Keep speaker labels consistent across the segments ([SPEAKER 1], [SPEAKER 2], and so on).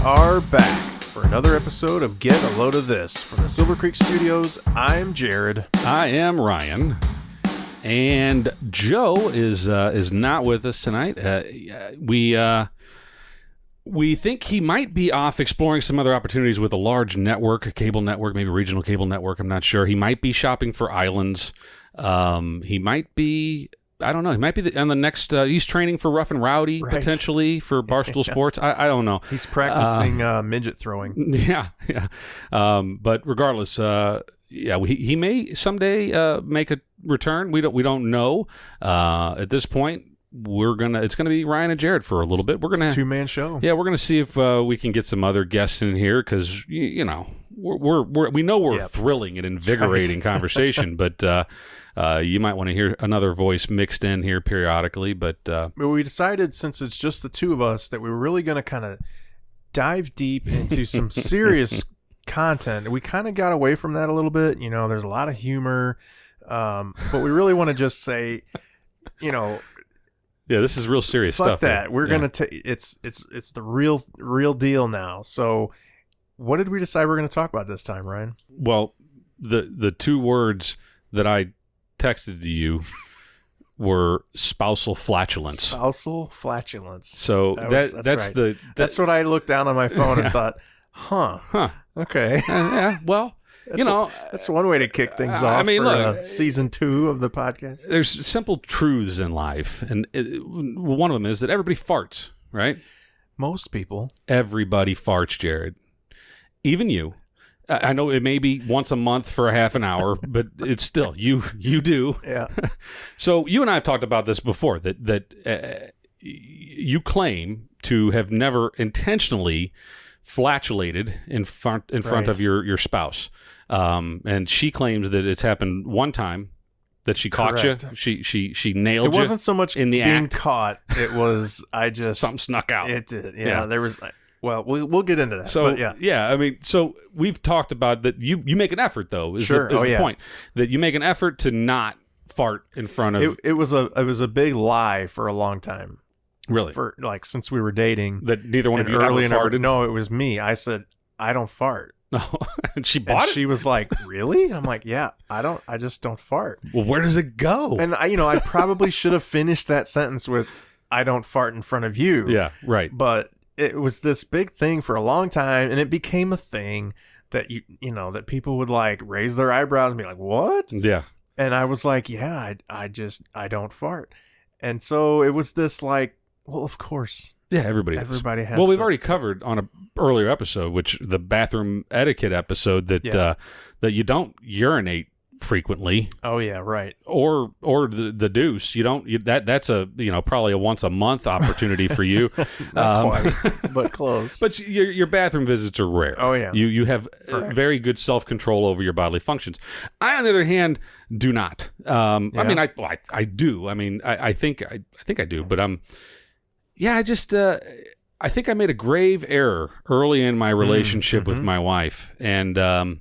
[SPEAKER 1] are back for another episode of Get a Load of This. From the Silver Creek Studios, I'm Jared.
[SPEAKER 2] I am Ryan. And Joe is not with us tonight. We think he might be off exploring some other opportunities with a large network, a cable network, maybe a regional cable network. I'm not sure. He might be shopping for islands. He might be... I don't know. He might be on the next... he's training for Rough and Rowdy, potentially, for Barstool Sports. I don't know.
[SPEAKER 1] He's practicing midget throwing.
[SPEAKER 2] Yeah. But regardless, he may someday make a return. We don't know. At this point, it's gonna be Ryan and Jared for a little bit. We're gonna
[SPEAKER 1] two-man show.
[SPEAKER 2] Yeah, we're gonna see if we can get some other guests in here because we know we're thrilling and invigorating conversation, but. You might want to hear another voice mixed in here periodically, but
[SPEAKER 1] we decided, since it's just the two of us, that we were really going to kind of dive deep into some serious content. We kind of got away from that a little bit. You know, there's a lot of humor, but we really want to just say, yeah,
[SPEAKER 2] this is real serious
[SPEAKER 1] fuck
[SPEAKER 2] stuff.
[SPEAKER 1] That we're gonna it's the real deal now. So, what did we decide we're going to talk about this time, Ryan?
[SPEAKER 2] Well, the two words that I texted to you were spousal flatulence.
[SPEAKER 1] Spousal flatulence.
[SPEAKER 2] So that's right.
[SPEAKER 1] That's what I looked down on my phone and thought, okay.
[SPEAKER 2] Yeah, well,
[SPEAKER 1] that's one way to kick things off. I mean, look, season 2 of the podcast.
[SPEAKER 2] There's simple truths in life, and one of them is that everybody farts, right?
[SPEAKER 1] Most people.
[SPEAKER 2] Everybody farts, Jared. Even you. I know it may be once a month for a half an hour, but it's still you do.
[SPEAKER 1] Yeah.
[SPEAKER 2] So you and I have talked about this before that you claim to have never intentionally flatulated in front of your spouse, and she claims that it's happened one time that she caught you. She nailed you.
[SPEAKER 1] It wasn't so much
[SPEAKER 2] in the
[SPEAKER 1] being
[SPEAKER 2] act.
[SPEAKER 1] Caught. It was something
[SPEAKER 2] snuck out.
[SPEAKER 1] It did. Yeah. There was. Well, we'll get into that.
[SPEAKER 2] So,
[SPEAKER 1] but yeah.
[SPEAKER 2] I mean, so we've talked about that. You make an effort, though. Is the point that you make an effort to not fart in front of?
[SPEAKER 1] It was a big lie for a long time.
[SPEAKER 2] Really?
[SPEAKER 1] For since we were dating,
[SPEAKER 2] that neither one of you ever farted.
[SPEAKER 1] No, it was me. I said I don't fart.
[SPEAKER 2] No, and she bought it.
[SPEAKER 1] She was like, "Really?" And I'm like, "Yeah, I don't. I just don't fart."
[SPEAKER 2] Well, where does it go?
[SPEAKER 1] And I probably should have finished that sentence with, "I don't fart in front of you."
[SPEAKER 2] Yeah, right.
[SPEAKER 1] But it was this big thing for a long time, and it became a thing that that people would like raise their eyebrows and be like, "What?"
[SPEAKER 2] Yeah. And
[SPEAKER 1] I was like, "Yeah, I don't fart." And so it was this like, well, of course.
[SPEAKER 2] Yeah, everybody
[SPEAKER 1] has.
[SPEAKER 2] Well, we've already covered on an earlier episode, which the bathroom etiquette episode, that that you don't urinate frequently.
[SPEAKER 1] Oh yeah, right.
[SPEAKER 2] Or the deuce. You don't. That's a probably a once a month opportunity for you.
[SPEAKER 1] Not quite, but close.
[SPEAKER 2] But your bathroom visits are rare.
[SPEAKER 1] Oh yeah.
[SPEAKER 2] You have very good self control over your bodily functions. I, on the other hand, do not. I mean, I do. I mean, I think I do. But I just I think I made a grave error early in my relationship with my wife, and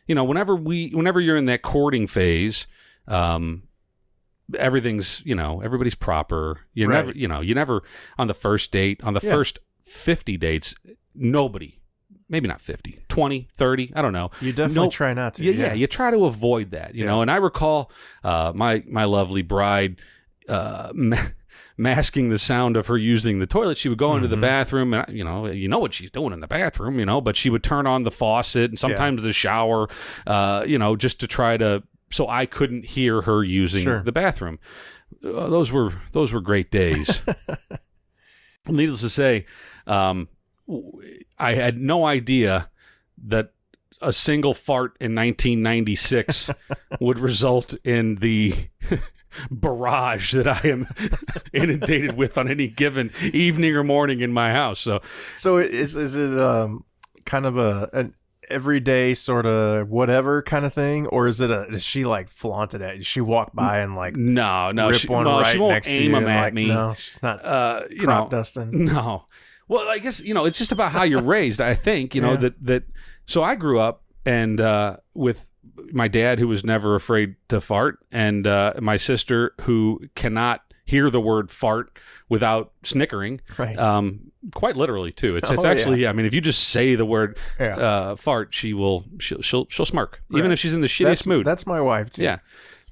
[SPEAKER 2] whenever you're in that courting phase, everything's, everybody's proper. You never on the first date, on the first 50 dates, nobody, maybe not 50, 20, 30, I don't know.
[SPEAKER 1] You definitely try not to.
[SPEAKER 2] Yeah, you try to avoid that, you know. And I recall my lovely bride masking the sound of her using the toilet. She would go into the bathroom, and you know what she's doing in the bathroom, but she would turn on the faucet and sometimes the shower, just to try to, so I couldn't hear her using the bathroom. Those were great days. Needless to say, I had no idea that a single fart in 1996 would result in the barrage that I am inundated with on any given evening or morning in my house. So
[SPEAKER 1] is it kind of an everyday sort of whatever kind of thing, or is it does she like flaunt it at you? Does she walk by and like rip one right
[SPEAKER 2] she won't
[SPEAKER 1] next
[SPEAKER 2] aim
[SPEAKER 1] to you
[SPEAKER 2] them at
[SPEAKER 1] like,
[SPEAKER 2] me.
[SPEAKER 1] No, she's not crop dusting.
[SPEAKER 2] No. Well, I guess it's just about how you're raised. I think that. So I grew up and with my dad, who was never afraid to fart, and my sister, who cannot hear the word fart without snickering.
[SPEAKER 1] Right.
[SPEAKER 2] Quite literally too. It's actually, I mean, if you just say the word fart, she'll smirk, even if she's in the shittiest mood.
[SPEAKER 1] That's my wife too.
[SPEAKER 2] Yeah.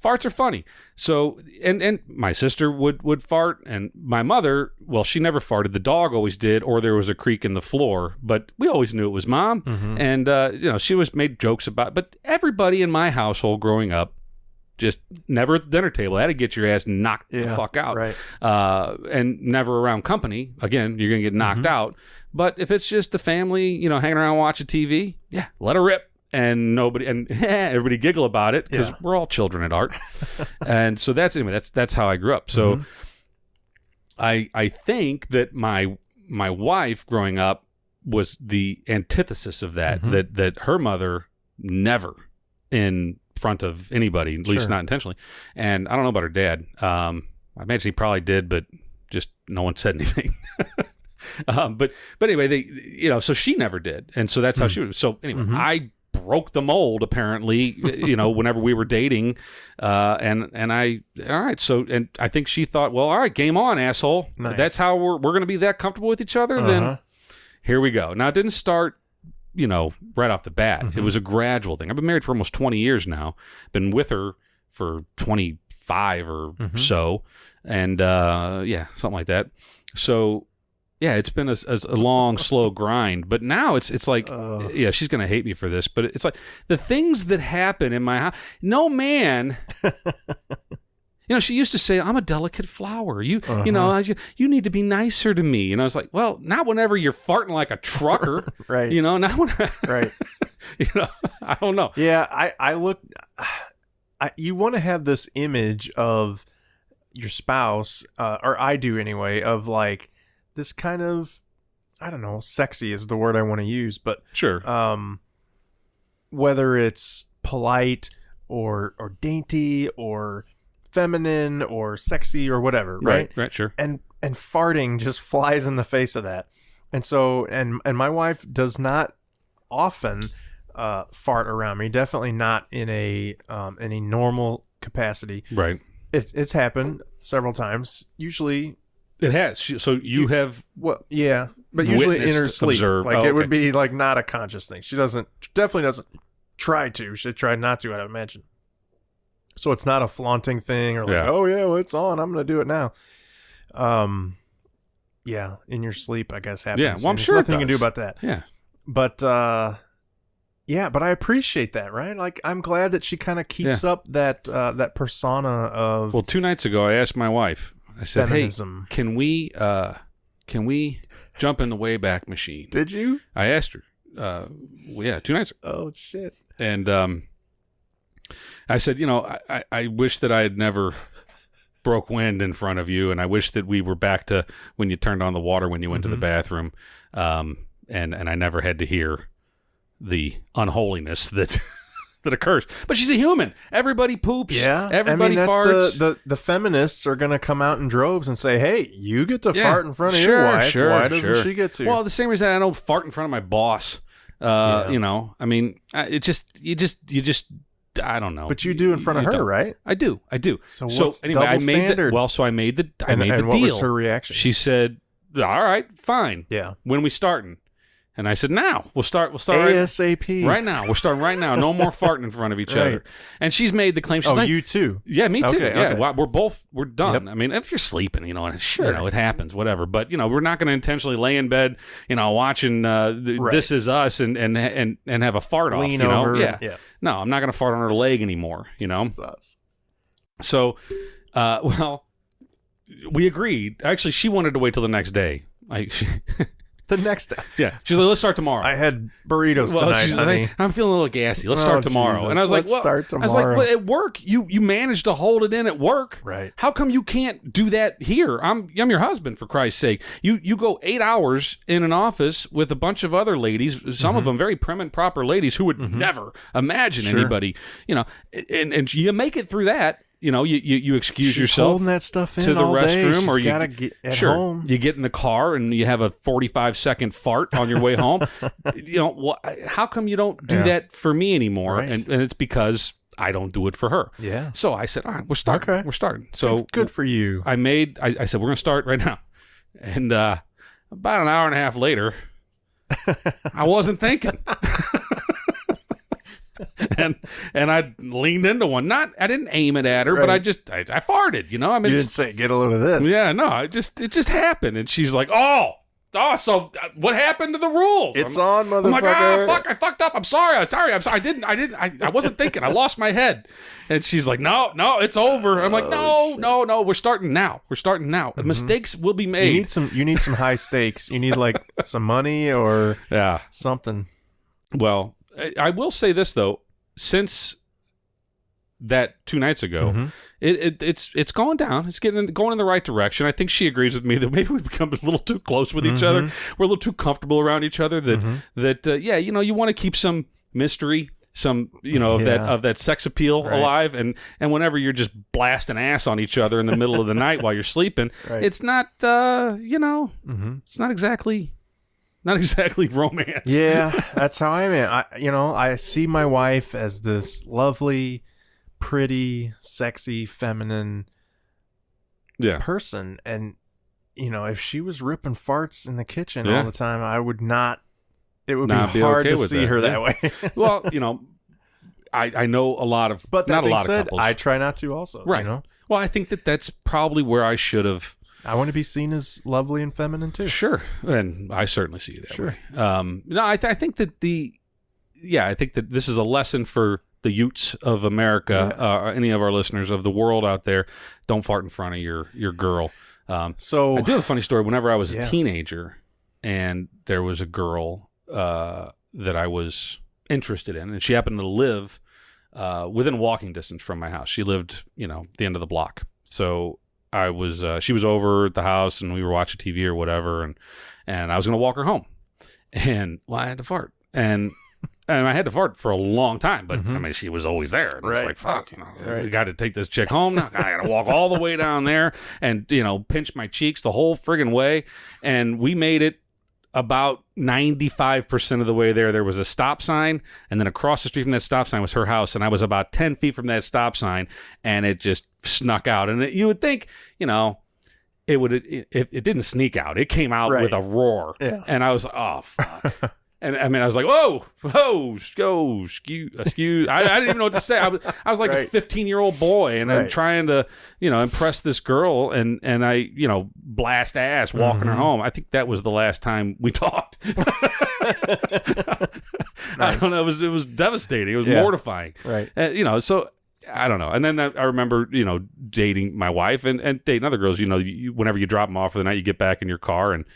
[SPEAKER 2] Farts are funny. So, and my sister would fart, and my mother, well, she never farted. The dog always did, or there was a creak in the floor, but we always knew it was Mom. And, she was made jokes about, but everybody in my household growing up, just never at the dinner table. Had to get your ass knocked the fuck out.
[SPEAKER 1] Right.
[SPEAKER 2] And never around company. Again, you're going to get knocked out. But if it's just the family, hanging around watching TV, let her rip. And everybody giggle about it because we're all children at heart. And so that's how I grew up. So I think that my wife growing up was the antithesis of that, that her mother never in front of anybody, at least not intentionally. And I don't know about her dad. I imagine he probably did, but just no one said anything. But anyway, so she never did. And so that's how she was. So anyway, I broke the mold apparently, whenever we were dating. And I think she thought, well, all right, game on, asshole. Nice. That's how we're going to be that comfortable with each other. Then here we go. Now it didn't start, right off the bat. It was a gradual thing. I've been married for almost 20 years now. Been with her for 25 or so. And, something like that. So, yeah, it's been a long, slow grind, but now it's like, she's going to hate me for this, but it's like the things that happen in my house. No man, she used to say, I'm a delicate flower. You need to be nicer to me. And I was like, well, not whenever you're farting like a trucker,
[SPEAKER 1] right?
[SPEAKER 2] Not when, right? I don't know.
[SPEAKER 1] Yeah, I look. You want to have this image of your spouse, or I do anyway, of like. This kind of, I don't know, sexy is the word I want to use, but
[SPEAKER 2] sure.
[SPEAKER 1] Whether it's polite or dainty or feminine or sexy or whatever, right?
[SPEAKER 2] Right, sure.
[SPEAKER 1] And farting just flies in the face of that. And so, and my wife does not often fart around me. Definitely not in a normal capacity.
[SPEAKER 2] Right.
[SPEAKER 1] It's happened several times. Usually.
[SPEAKER 2] It has. So you have,
[SPEAKER 1] well, yeah, but usually in her sleep,
[SPEAKER 2] observed.
[SPEAKER 1] Like it would be like not a conscious thing. She definitely doesn't try to. She tried not to, I'd imagine. So it's not a flaunting thing or like, oh yeah, well, it's on. I'm going to do it now. Yeah, in your sleep, I guess happens.
[SPEAKER 2] Yeah, well, I'm sure
[SPEAKER 1] there's nothing you
[SPEAKER 2] does.
[SPEAKER 1] can do about that.
[SPEAKER 2] Yeah,
[SPEAKER 1] but but I appreciate that. Right, like I'm glad that she kind of keeps up that persona of.
[SPEAKER 2] Well, 2 nights ago, I asked my wife. I said,
[SPEAKER 1] feminism.
[SPEAKER 2] Hey, can we jump in the Wayback Machine?
[SPEAKER 1] Did you?
[SPEAKER 2] I asked her. 2 nights ago.
[SPEAKER 1] Oh, shit.
[SPEAKER 2] And I said, I wish that I had never broke wind in front of you, and I wish that we were back to when you turned on the water when you went to the bathroom, and I never had to hear the unholiness that... that occurs. But she's a human. Everybody poops. Yeah. Everybody farts.
[SPEAKER 1] The feminists are going to come out in droves and say, hey, you get to fart in front of your wife. Why doesn't she get to?
[SPEAKER 2] Well, the same reason I don't fart in front of my boss. I mean, I don't know.
[SPEAKER 1] But you do in front of her, right?
[SPEAKER 2] I do.
[SPEAKER 1] So what's double standard?
[SPEAKER 2] I made the deal.
[SPEAKER 1] What was her reaction?
[SPEAKER 2] She said, all right, fine.
[SPEAKER 1] Yeah.
[SPEAKER 2] When we starting? And I said, now. We'll start
[SPEAKER 1] ASAP.
[SPEAKER 2] Right now. We're starting right now. No more farting in front of each other. And she's made the claim. She's like,
[SPEAKER 1] you too?
[SPEAKER 2] Yeah, me too.
[SPEAKER 1] Okay,
[SPEAKER 2] yeah,
[SPEAKER 1] okay.
[SPEAKER 2] We're done. Yep. I mean, if you're sleeping, and sure, it happens, whatever. But, we're not going to intentionally lay in bed, watching This Is Us and have a fart
[SPEAKER 1] Lean
[SPEAKER 2] off,
[SPEAKER 1] over.
[SPEAKER 2] Yeah. No, I'm not going to fart on her leg anymore,
[SPEAKER 1] This Is Us.
[SPEAKER 2] So, we agreed. Actually, she wanted to wait till the next day.
[SPEAKER 1] The next day.
[SPEAKER 2] Yeah. She's like, let's start tomorrow.
[SPEAKER 1] I had burritos tonight, honey.
[SPEAKER 2] Like, I'm feeling a little gassy. Let's start tomorrow.
[SPEAKER 1] Jesus.
[SPEAKER 2] And I was
[SPEAKER 1] let's
[SPEAKER 2] like,
[SPEAKER 1] start tomorrow.
[SPEAKER 2] I was like, well, at work, you managed to hold it in at work.
[SPEAKER 1] Right.
[SPEAKER 2] How come you can't do that here? I'm your husband, for Christ's sake. You go 8 hours in an office with a bunch of other ladies, some of them very prim and proper ladies who would never imagine anybody, and you make it through that. You excuse yourself
[SPEAKER 1] holding that stuff in
[SPEAKER 2] to the
[SPEAKER 1] all
[SPEAKER 2] restroom,
[SPEAKER 1] day.
[SPEAKER 2] or you
[SPEAKER 1] gotta get at home.
[SPEAKER 2] You get in the car and you have a 45-second fart on your way home. How come you don't do that for me anymore?
[SPEAKER 1] Right.
[SPEAKER 2] And it's because I don't do it for her.
[SPEAKER 1] Yeah.
[SPEAKER 2] So I said, all right, we're starting.
[SPEAKER 1] Okay.
[SPEAKER 2] We're starting. So
[SPEAKER 1] good for you.
[SPEAKER 2] I said, we're going to start right now. And about an hour and a half later, I wasn't thinking. and I leaned into one. I didn't aim it at her, but I farted, you know? I mean,
[SPEAKER 1] you didn't say, get a load of this.
[SPEAKER 2] Yeah, no, it just happened. And she's like, so what happened to the rules?
[SPEAKER 1] It's on, motherfucker.
[SPEAKER 2] I'm like, fuck, I fucked up. I'm sorry. I wasn't thinking. I lost my head. And she's like, no, it's over. I'm like, no, we're starting now. Mm-hmm. Mistakes will be made.
[SPEAKER 1] You need some high stakes. You need like some money or something.
[SPEAKER 2] Well, I will say this though, since that 2 nights ago, it's going down. It's going in the right direction. I think she agrees with me that maybe we've become a little too close with each other. We're a little too comfortable around each other. You want to keep some mystery, some of that sex appeal alive. And whenever you're just blasting ass on each other in the middle of the night while you're sleeping, it's not it's not exactly romance.
[SPEAKER 1] Yeah, that's how I am. I see my wife as this lovely, pretty, sexy, feminine person, and if she was ripping farts in the kitchen all the time, I would not. It would be hard to see her that way.
[SPEAKER 2] Well, I know a lot of,
[SPEAKER 1] but
[SPEAKER 2] not
[SPEAKER 1] that
[SPEAKER 2] a lot
[SPEAKER 1] being said,
[SPEAKER 2] of couples.
[SPEAKER 1] I try not to also.
[SPEAKER 2] Right. Well, I think that's probably where I should have.
[SPEAKER 1] I want to be seen as lovely and feminine too.
[SPEAKER 2] Sure, and I certainly see you that way. I think that I think that this is a lesson for the Utes of America, any of our listeners of the world out there. Don't fart in front of your girl. So I do have a funny story. Whenever I was a teenager, and there was a girl that I was interested in, and she happened to live within walking distance from my house. She lived, the end of the block. So she was over at the house, and we were watching TV or whatever, and I was going to walk her home, and I had to fart, and I had to fart for a long time, but I mean, she was always there, and it's like, fuck, we got to take this chick home now. I got to walk all the way down there, and pinch my cheeks the whole friggin' way, and we made it about 95% of the way there. There was a stop sign, and then across the street from that stop sign was her house, and I was about 10 feet from that stop sign, and it just snuck out. And you would think, it didn't sneak out. It came out with a roar. Yeah. And I was like, oh, fuck. And I mean, I was like, whoa, excuse. I didn't even know what to say. I was like a 15-year-old boy, and I'm trying to, impress this girl, and I, blast ass walking her home. I think that was the last time we talked. I don't know. It was devastating. It was mortifying. Right. So I don't know. And then I remember, dating my wife and dating other girls. Whenever you drop them off for the night, you get back in your car and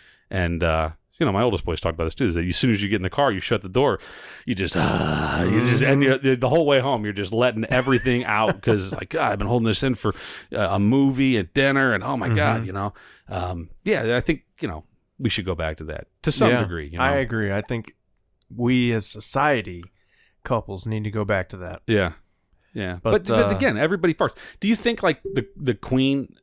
[SPEAKER 2] my oldest boys talked about this too, is that as soon as you get in the car, you shut the door, you just the whole way home, you're just letting everything out because like, God, I've been holding this in for a movie and dinner, and oh my God, I think, we should go back to that to some degree.
[SPEAKER 1] I agree. I think we as society, couples need to go back to that.
[SPEAKER 2] Yeah. Yeah. But again, everybody farts. Do you think like the Queen,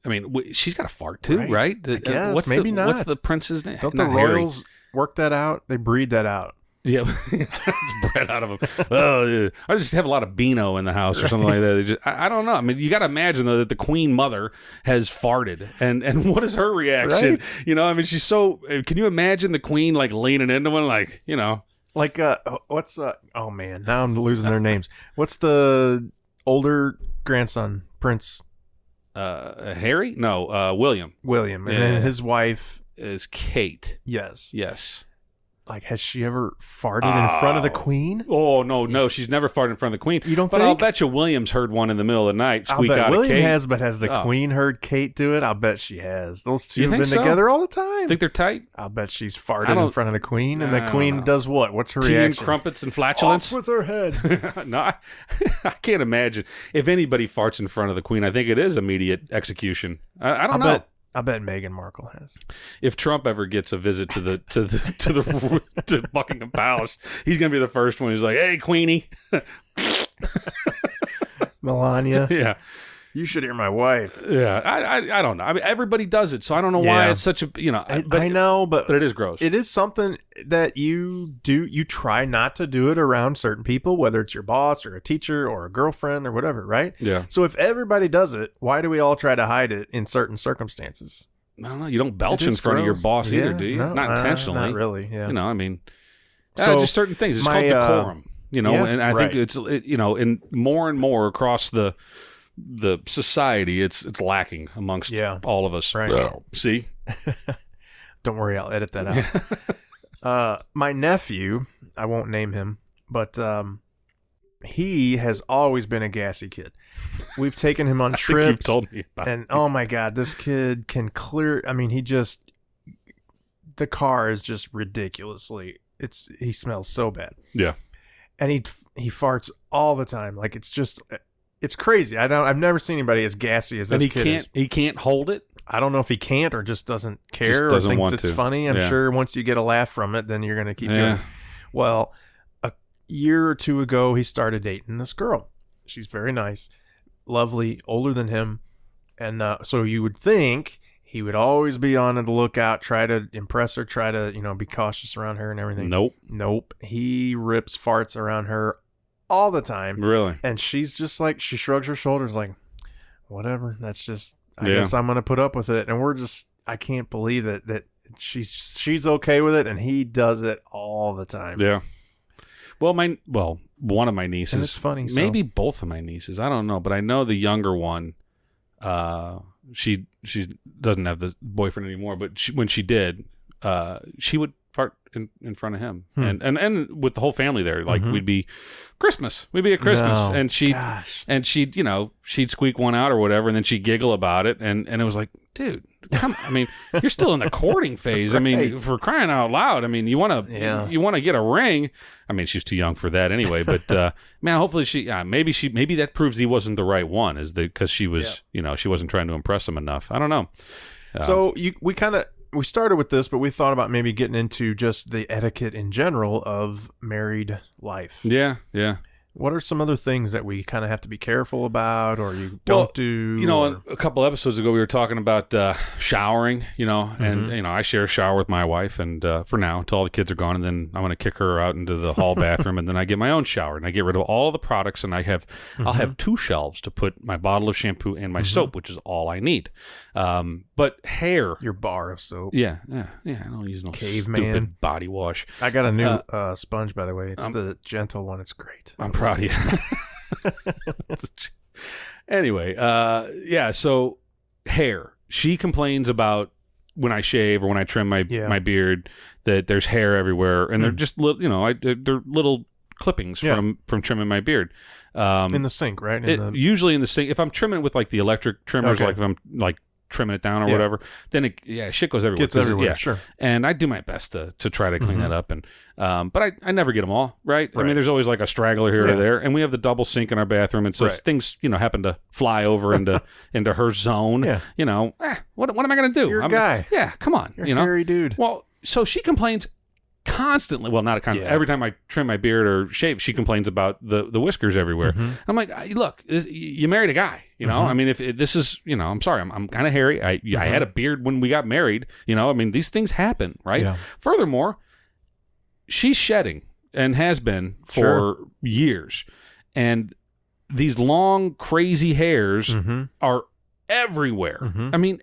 [SPEAKER 2] I mean, she's got a fart too, right?
[SPEAKER 1] I guess, maybe not.
[SPEAKER 2] What's the prince's name?
[SPEAKER 1] Don't the royals work that out? They breed that out.
[SPEAKER 2] Yeah, it's bred out of them. Oh, I just have a lot of Beano in the house or something like that. I don't know. I mean, you got to imagine though that the Queen Mother has farted, and what is her reaction? Right? I mean, she's so. Can you imagine the Queen like leaning into one, like
[SPEAKER 1] like what's oh man, now I'm losing their names. What's the older grandson, Prince?
[SPEAKER 2] Harry? No, William.
[SPEAKER 1] William, and then his wife
[SPEAKER 2] is Kate.
[SPEAKER 1] Yes. Like, has she ever farted in front of the Queen?
[SPEAKER 2] Oh no, she's never farted in front of the Queen.
[SPEAKER 1] You don't think?
[SPEAKER 2] But I'll bet you William's heard one in the middle of the night.
[SPEAKER 1] I'll bet William has, but has the Queen heard Kate do it? I'll bet she has. Those two have been together all the time.
[SPEAKER 2] Think they're tight?
[SPEAKER 1] I'll bet she's farted in front of the Queen, and the Queen does what? What's her reaction?
[SPEAKER 2] Tea and crumpets and flatulence?
[SPEAKER 1] Off with her head.
[SPEAKER 2] No, I can't imagine. If anybody farts in front of the Queen, I think it is immediate execution. I don't know.
[SPEAKER 1] I bet Meghan Markle has.
[SPEAKER 2] If Trump ever gets a visit to Buckingham Palace, he's gonna be the first one. He's like, "Hey, Queenie."
[SPEAKER 1] Melania.
[SPEAKER 2] Yeah.
[SPEAKER 1] You should hear my wife.
[SPEAKER 2] Yeah, I don't know. I mean, everybody does it, so I don't know why it's such a
[SPEAKER 1] I know, but
[SPEAKER 2] it is gross.
[SPEAKER 1] It is something that you do. You try not to do it around certain people, whether it's your boss or a teacher or a girlfriend or whatever, right?
[SPEAKER 2] Yeah.
[SPEAKER 1] So if everybody does it, why do we all try to hide it in certain circumstances?
[SPEAKER 2] I don't know. You don't belch in front of your boss either, do you?
[SPEAKER 1] No,
[SPEAKER 2] not intentionally.
[SPEAKER 1] Not really. Yeah.
[SPEAKER 2] I mean,
[SPEAKER 1] So
[SPEAKER 2] just certain things. It's called decorum. And I think it's and more across the society, it's lacking amongst all of us.
[SPEAKER 1] Right.
[SPEAKER 2] Well, see?
[SPEAKER 1] Don't worry, I'll edit that out. My nephew, I won't name him, but he has always been a gassy kid. We've taken him on trips.
[SPEAKER 2] You've told me about
[SPEAKER 1] and oh my God, this kid can clear. I mean, the car is just ridiculously. He smells so bad.
[SPEAKER 2] Yeah.
[SPEAKER 1] And he farts all the time. Like it's crazy. I've never seen anybody as gassy as this kid is.
[SPEAKER 2] He can't hold it.
[SPEAKER 1] I don't know if he can't or just doesn't care
[SPEAKER 2] doesn't
[SPEAKER 1] or thinks
[SPEAKER 2] want
[SPEAKER 1] it's
[SPEAKER 2] to.
[SPEAKER 1] funny. I'm sure once you get a laugh from it, then you're going to keep doing it. Well, a year or two ago, he started dating this girl. She's very nice, lovely, older than him. And so you would think he would always be on the lookout, try to impress her, try to, be cautious around her and everything. Nope. He rips farts around her all the time.
[SPEAKER 2] Really?
[SPEAKER 1] And she's just like, she shrugs her shoulders like, whatever. That's just, I guess I'm going to put up with it. And I can't believe that she's okay with it. And he does it all the time.
[SPEAKER 2] Yeah. Well, one of my nieces.
[SPEAKER 1] And it's funny.
[SPEAKER 2] Maybe both of my nieces. I don't know. But I know the younger one, she doesn't have the boyfriend anymore, but when she did, she would fart in front of him, and with the whole family there, like we'd be at Christmas, and she'd squeak one out or whatever, and then she'd giggle about it, and it was like, dude, I mean, you're still in the courting phase. I mean, for crying out loud, I mean, you want to get a ring. I mean, she's too young for that anyway, but man, hopefully maybe that proves he wasn't the right one, because she was, she wasn't trying to impress him enough. I don't know.
[SPEAKER 1] So we started with this, but we thought about maybe getting into just the etiquette in general of married life.
[SPEAKER 2] Yeah.
[SPEAKER 1] What are some other things that we kind of have to be careful about, or you don't do?
[SPEAKER 2] A couple episodes ago, we were talking about showering, and, I share a shower with my wife, and for now, until all the kids are gone, and then I'm going to kick her out into the hall bathroom, and then I get my own shower, and I get rid of all the products, and I'll have 2 shelves to put my bottle of shampoo and my soap, which is all I need. But hair.
[SPEAKER 1] Your bar of soap.
[SPEAKER 2] Yeah. I don't use no stupid body wash.
[SPEAKER 1] I got a new sponge, by the way. It's the gentle one. It's great.
[SPEAKER 2] I'm proud of you. Anyway, so hair. She complains about when I shave or when I trim my beard that there's hair everywhere, and they're just they're little clippings from trimming my beard.
[SPEAKER 1] In the sink, right?
[SPEAKER 2] Usually in the sink. If I'm trimming it with like the electric trimmers, like if I'm like trimming it down or whatever, then shit goes everywhere.
[SPEAKER 1] Gets everywhere, sure.
[SPEAKER 2] And I do my best to try to clean that up, and but I never get them all right. I mean, there's always like a straggler here or there, and we have the double sink in our bathroom, and so things happen to fly over into her zone. What am I going to do?
[SPEAKER 1] You're a guy.
[SPEAKER 2] Yeah, come on,
[SPEAKER 1] You're a hairy dude.
[SPEAKER 2] Well, so she complains constantly. Well, not every time I trim my beard or shave, she complains about the whiskers everywhere. I'm like, look, you married a guy, I mean, if this is, I'm sorry, I'm kind of hairy. I had a beard when we got married, I mean, these things happen, right? Furthermore, she's shedding and has been for years, and these long crazy hairs are everywhere. I mean,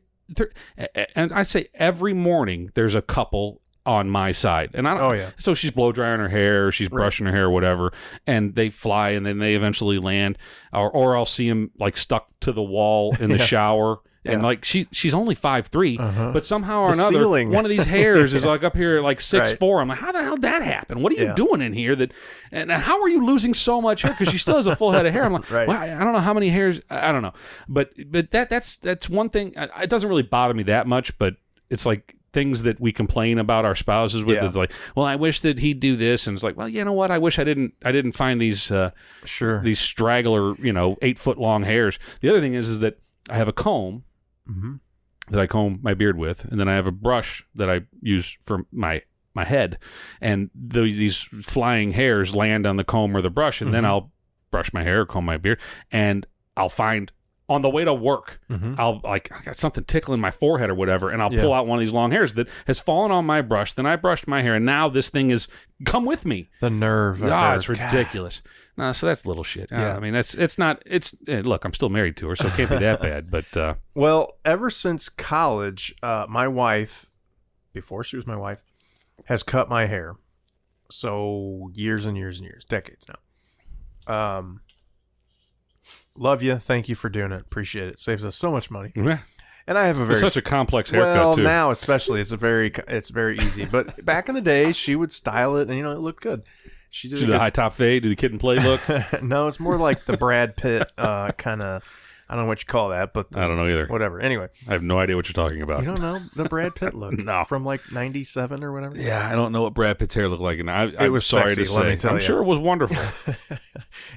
[SPEAKER 2] and I say every morning there's a couple on my side, and I don't. So she's blow drying her hair, or she's brushing her hair, or whatever, and they fly, and then they eventually land, or I'll see them like stuck to the wall in the shower, and like she's only 5'3", but somehow or another, one of these hairs is like up here at like 6'4". I'm like, how the hell did that happen? What are you doing in here? And how are you losing so much hair? Because she still has a full head of hair. I'm like, well, I don't know how many hairs. I don't know, but that's one thing. It doesn't really bother me that much, but it's like things that we complain about our spouses with. It's like, well, I wish that he'd do this, and it's like, well, you know what? I wish I didn't find these these straggler 8-foot long hairs. The other thing is that I have a comb that I comb my beard with, and then I have a brush that I use for my head, and these flying hairs land on the comb or the brush, and then I'll brush my hair, comb my beard, and I'll find on the way to work, I'll I got something tickling my forehead or whatever, and I'll pull out one of these long hairs that has fallen on my brush. Then I brushed my hair, and now this thing is come with me.
[SPEAKER 1] The nerve.
[SPEAKER 2] It's ridiculous. No, so that's little shit. I mean, it's not. Look, I'm still married to her, so it can't be that bad. But
[SPEAKER 1] well, ever since college, my wife, before she was my wife, has cut my hair. So years and years and years, decades now. Love you. Thank you for doing it. Appreciate it. Saves us so much money.
[SPEAKER 2] Yeah.
[SPEAKER 1] And I have a very
[SPEAKER 2] such a complex haircut
[SPEAKER 1] well
[SPEAKER 2] too.
[SPEAKER 1] Now especially it's very easy. But back in the day, she would style it, and it looked good. She did
[SPEAKER 2] a high top fade, do the kid and play look.
[SPEAKER 1] No, it's more like the Brad Pitt kind of. I don't know what you call that, but
[SPEAKER 2] I don't know either.
[SPEAKER 1] Whatever. Anyway,
[SPEAKER 2] I have no idea what you're talking about.
[SPEAKER 1] You don't know the Brad Pitt look?
[SPEAKER 2] No,
[SPEAKER 1] from like '97 or whatever.
[SPEAKER 2] Yeah, I don't know what Brad Pitt's hair looked like, and
[SPEAKER 1] it was
[SPEAKER 2] sorry
[SPEAKER 1] sexy,
[SPEAKER 2] to say.
[SPEAKER 1] let me tell
[SPEAKER 2] I'm
[SPEAKER 1] you.
[SPEAKER 2] sure it was wonderful.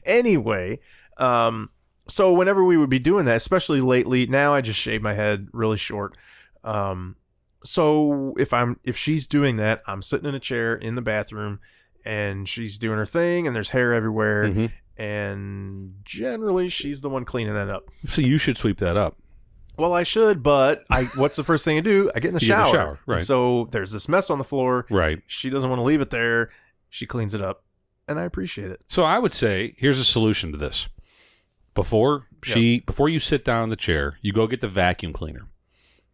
[SPEAKER 1] Anyway, so whenever we would be doing that, especially lately, now I just shave my head really short. So if she's doing that, I'm sitting in a chair in the bathroom, and she's doing her thing, and there's hair everywhere. And generally, she's the one cleaning that up.
[SPEAKER 2] So you should sweep that up.
[SPEAKER 1] Well, I should, but what's the first thing I do? I get in the shower.
[SPEAKER 2] Get in the shower, right.
[SPEAKER 1] And so there's this mess on the floor.
[SPEAKER 2] Right.
[SPEAKER 1] She doesn't want to leave it there. She cleans it up, and I appreciate it.
[SPEAKER 2] So I would say, here's a solution to this. Before you sit down in the chair, you go get the vacuum cleaner.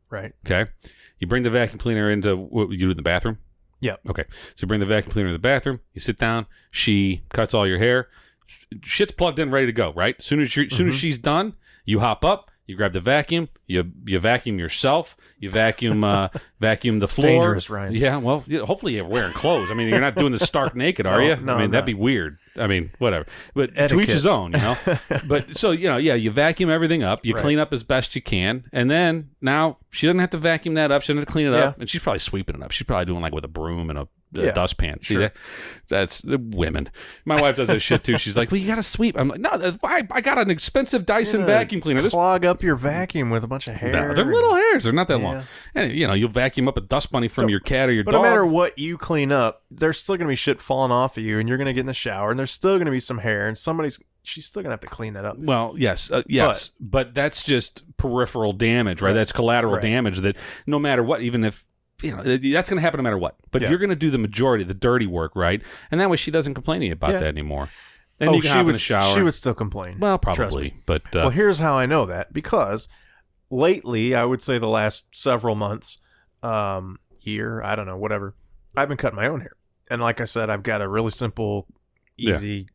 [SPEAKER 1] Right.
[SPEAKER 2] Okay. You bring the vacuum cleaner into what you do in the bathroom?
[SPEAKER 1] Yep.
[SPEAKER 2] Okay. So you bring the vacuum cleaner to the bathroom. You sit down. She cuts all your hair. Shit's plugged in, ready to go, right? As soon as she's done, you hop up, you grab the vacuum, you vacuum yourself, you vacuum vacuum the floor.
[SPEAKER 1] Dangerous, Ryan.
[SPEAKER 2] Yeah, well, hopefully you're wearing clothes. I mean, you're not doing this stark naked, are you?
[SPEAKER 1] No,
[SPEAKER 2] I mean, that'd be weird. I mean, whatever. But
[SPEAKER 1] etiquette.
[SPEAKER 2] To each his own, But so, you vacuum everything up, you clean up as best you can, and then now she doesn't have to vacuum that up, she doesn't have to clean it up, and she's probably sweeping it up. She's probably doing like with a broom and a dustpan. See that? That's women. My wife does that shit too. She's like, well, you got to sweep. I'm like, no, I got an expensive Dyson vacuum cleaner.
[SPEAKER 1] Clog up your vacuum with a bunch of hair.
[SPEAKER 2] No, they're little hairs. They're not that long. And you'll vacuum up a dust bunny from your cat or your dog.
[SPEAKER 1] But no matter what you clean up, there's still going to be shit falling off of you, and you're going to get in the shower, and there's still going to be some hair, and she's still going to have to clean that up.
[SPEAKER 2] Well, yes. But that's just peripheral damage, right? That's collateral damage that no matter what, even if, that's going to happen no matter what. But you're going to do the majority, the dirty work, right? And that way she doesn't complain about that anymore. And you can hop in the shower.
[SPEAKER 1] She would still complain.
[SPEAKER 2] Well, probably. But
[SPEAKER 1] well, here's how I know that. Because lately, I would say the last several months, year, I don't know, whatever, I've been cutting my own hair. And like I said, I've got a really simple, easy,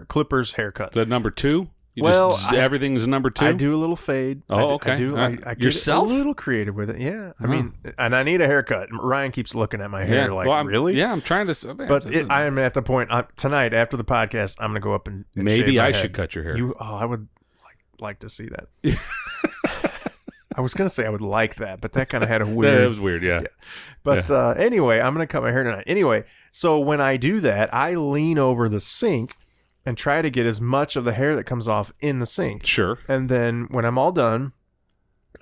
[SPEAKER 1] clippers haircut.
[SPEAKER 2] The number 2? Everything's a number 2?
[SPEAKER 1] I do a little fade.
[SPEAKER 2] Oh, okay.
[SPEAKER 1] I get
[SPEAKER 2] yourself?
[SPEAKER 1] a little creative with it. Yeah. I mean, and I need a haircut. Ryan keeps looking at my hair really?
[SPEAKER 2] Yeah, I'm trying to.
[SPEAKER 1] But I am at the point tonight after the podcast, I'm going to go up and
[SPEAKER 2] maybe
[SPEAKER 1] shave my
[SPEAKER 2] I
[SPEAKER 1] head.
[SPEAKER 2] should cut your hair.
[SPEAKER 1] I would like to see that. I was going to say I would like that, but that kind of had a weird.
[SPEAKER 2] That was weird, yeah.
[SPEAKER 1] But anyway, I'm going to cut my hair tonight. Anyway, so when I do that, I lean over the sink and try to get as much of the hair that comes off in the sink.
[SPEAKER 2] Sure.
[SPEAKER 1] And then when I'm all done,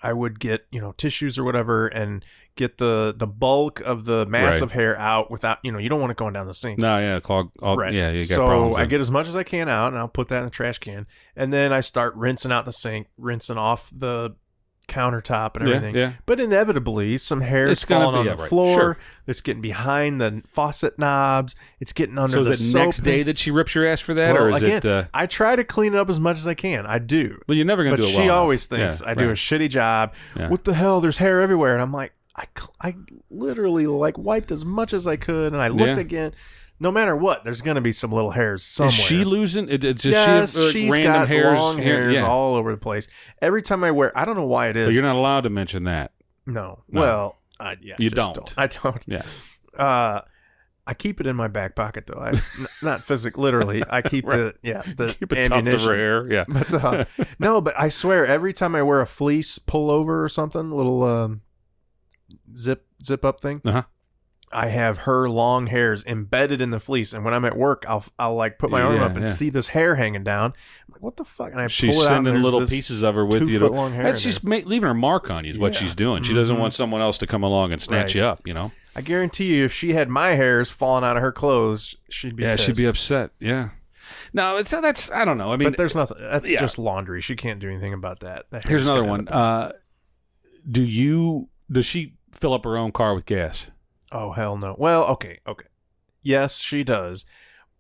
[SPEAKER 1] I would get, tissues or whatever and get the bulk of the mass of hair out without, you don't want it going down the sink.
[SPEAKER 2] No, yeah, clog. Yeah, you got
[SPEAKER 1] So
[SPEAKER 2] problems.
[SPEAKER 1] I get as much as I can out, and I'll put that in the trash can. And then I start rinsing out the sink, rinsing off the countertop and everything.
[SPEAKER 2] Yeah.
[SPEAKER 1] But inevitably, some hair is falling on the floor.
[SPEAKER 2] Sure.
[SPEAKER 1] It's getting behind the faucet knobs. It's getting under
[SPEAKER 2] the
[SPEAKER 1] soap.
[SPEAKER 2] So is it next day that she rips your ass for that? Or is it...
[SPEAKER 1] I try to clean it up as much as I can. I do.
[SPEAKER 2] Well, you're never going to do it well.
[SPEAKER 1] But she always thinks I do a shitty job. Yeah. What the hell? There's hair everywhere. And I'm like, I literally wiped as much as I could, and I looked again. No matter what, there's going to be some little hairs somewhere.
[SPEAKER 2] Is she losing?
[SPEAKER 1] She's
[SPEAKER 2] random
[SPEAKER 1] got
[SPEAKER 2] hairs,
[SPEAKER 1] long hairs all over the place. Every time I wear, I don't know why it is.
[SPEAKER 2] But you're not allowed to mention that.
[SPEAKER 1] No. Well,
[SPEAKER 2] you don't.
[SPEAKER 1] I don't.
[SPEAKER 2] Yeah.
[SPEAKER 1] I keep it in my back pocket though. Not physically, literally. I keep the
[SPEAKER 2] keep it
[SPEAKER 1] ammunition.
[SPEAKER 2] Tucked over hair. Yeah.
[SPEAKER 1] But no, but I swear every time I wear a fleece pullover or something, little zip up thing. I have her long hairs embedded in the fleece, and when I'm at work, I'll put my arm up and see this hair hanging down. I'm like, what the fuck? And
[SPEAKER 2] she's
[SPEAKER 1] pull it out,
[SPEAKER 2] sending little pieces of her with you.
[SPEAKER 1] Long hair.
[SPEAKER 2] That's just leaving her mark on you. Is what she's doing. She doesn't want someone else to come along and snatch you up.
[SPEAKER 1] I guarantee you, if she had my hairs falling out of her clothes, she'd be pissed.
[SPEAKER 2] She'd be upset. Yeah. No, that's I don't know. I mean,
[SPEAKER 1] but there's nothing. That's just laundry. She can't do anything about that.
[SPEAKER 2] Here's another one. Does she fill up her own car with gas?
[SPEAKER 1] Oh, hell no. Well, okay. Yes, she does.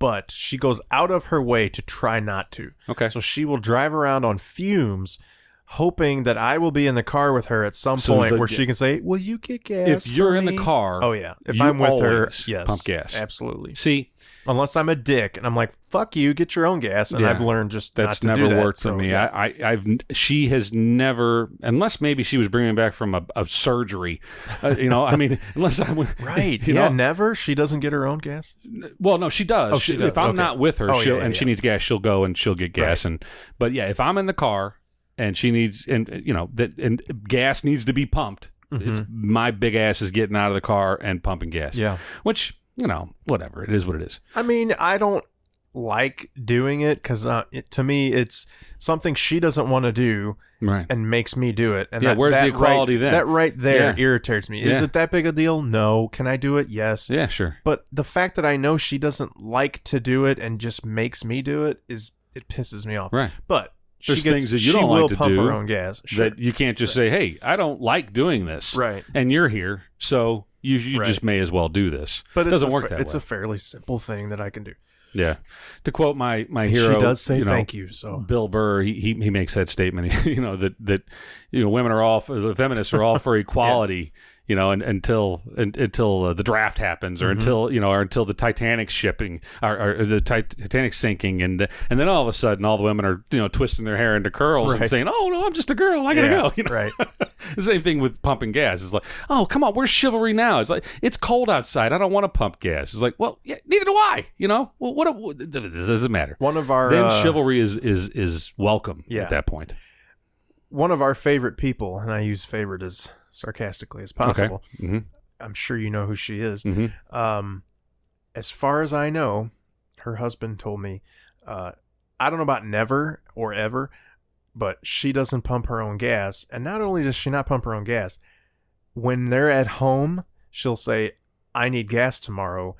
[SPEAKER 1] But she goes out of her way to try not to.
[SPEAKER 2] Okay.
[SPEAKER 1] So she will drive around on fumes, hoping that I will be in the car with her at some point where she can say, will you get gas?
[SPEAKER 2] If you're in the car.
[SPEAKER 1] Oh, yeah. If I'm with her, yes.
[SPEAKER 2] Pump gas.
[SPEAKER 1] Absolutely.
[SPEAKER 2] See.
[SPEAKER 1] Unless I'm a dick and I'm like, fuck you, get your own gas. And I've learned just not to do that.
[SPEAKER 2] That's never worked for me. Yeah. She has never, unless maybe she was bringing back from a surgery, I mean, unless I would.
[SPEAKER 1] Right. Yeah, never. She doesn't get her own gas?
[SPEAKER 2] Well, no, she does.
[SPEAKER 1] Oh, she does.
[SPEAKER 2] If I'm not with her she needs gas, she'll go and she'll get gas.
[SPEAKER 1] Right.
[SPEAKER 2] But yeah, if I'm in the car and she needs, and gas needs to be pumped, it's my big ass is getting out of the car and pumping gas.
[SPEAKER 1] Yeah.
[SPEAKER 2] Which, whatever. It is what it is.
[SPEAKER 1] I mean, I don't like doing it because to me, it's something she doesn't want to do and makes me do it. And
[SPEAKER 2] where's the equality then?
[SPEAKER 1] That right there irritates me. Is it that big a deal? No. Can I do it? Yes.
[SPEAKER 2] Yeah, sure.
[SPEAKER 1] But the fact that I know she doesn't like to do it and just makes me do it, it pisses me off.
[SPEAKER 2] Right.
[SPEAKER 1] But
[SPEAKER 2] there's things that you don't like to do.
[SPEAKER 1] She will pump her own gas. Sure.
[SPEAKER 2] That you can't just say, hey, I don't like doing this.
[SPEAKER 1] Right.
[SPEAKER 2] And you're here, so you just may as well do this.
[SPEAKER 1] But
[SPEAKER 2] it doesn't work that way.
[SPEAKER 1] It's a fairly simple thing that I can do.
[SPEAKER 2] Yeah. To quote my hero,
[SPEAKER 1] she does say thank you. So
[SPEAKER 2] Bill Burr, he makes that statement. That women are all the feminists are all for equality. Until the draft happens, or until the Titanic shipping, or the Titanic sinking, and then all of a sudden, all the women are twisting their hair into curls and saying, "Oh no, I'm just a girl, I gotta go."
[SPEAKER 1] Right.
[SPEAKER 2] The same thing with pumping gas. It's like, "Oh, come on, where's chivalry now?" It's like, it's cold outside. I don't want to pump gas. It's like, well, yeah, neither do I. Well, what it doesn't matter.
[SPEAKER 1] One of our
[SPEAKER 2] then chivalry is welcome at that point.
[SPEAKER 1] One of our favorite people, and I use favorite as sarcastically as possible.
[SPEAKER 2] Okay. Mm-hmm.
[SPEAKER 1] I'm sure you know who she is.
[SPEAKER 2] Mm-hmm.
[SPEAKER 1] As far as I know, her husband told me, I don't know about never or ever, but she doesn't pump her own gas. And not only does she not pump her own gas, when they're at home, she'll say, I need gas tomorrow.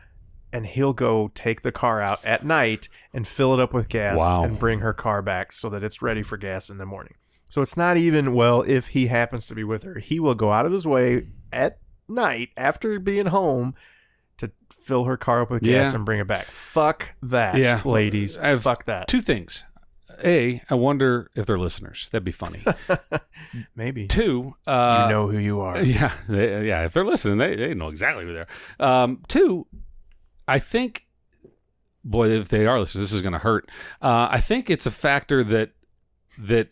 [SPEAKER 1] And he'll go take the car out at night and fill it up with gas and bring her car back so that it's ready for gas in the morning. So it's not even, if he happens to be with her, he will go out of his way at night after being home to fill her car up with gas and bring it back. Fuck that, ladies. Fuck that.
[SPEAKER 2] Two things. A, I wonder if they're listeners. That'd be funny.
[SPEAKER 1] Maybe.
[SPEAKER 2] Two,
[SPEAKER 1] you know who you are.
[SPEAKER 2] Yeah. If they're listening, they know exactly who they are. Two, I think, boy, if they are listening, this is going to hurt. I think it's a factor that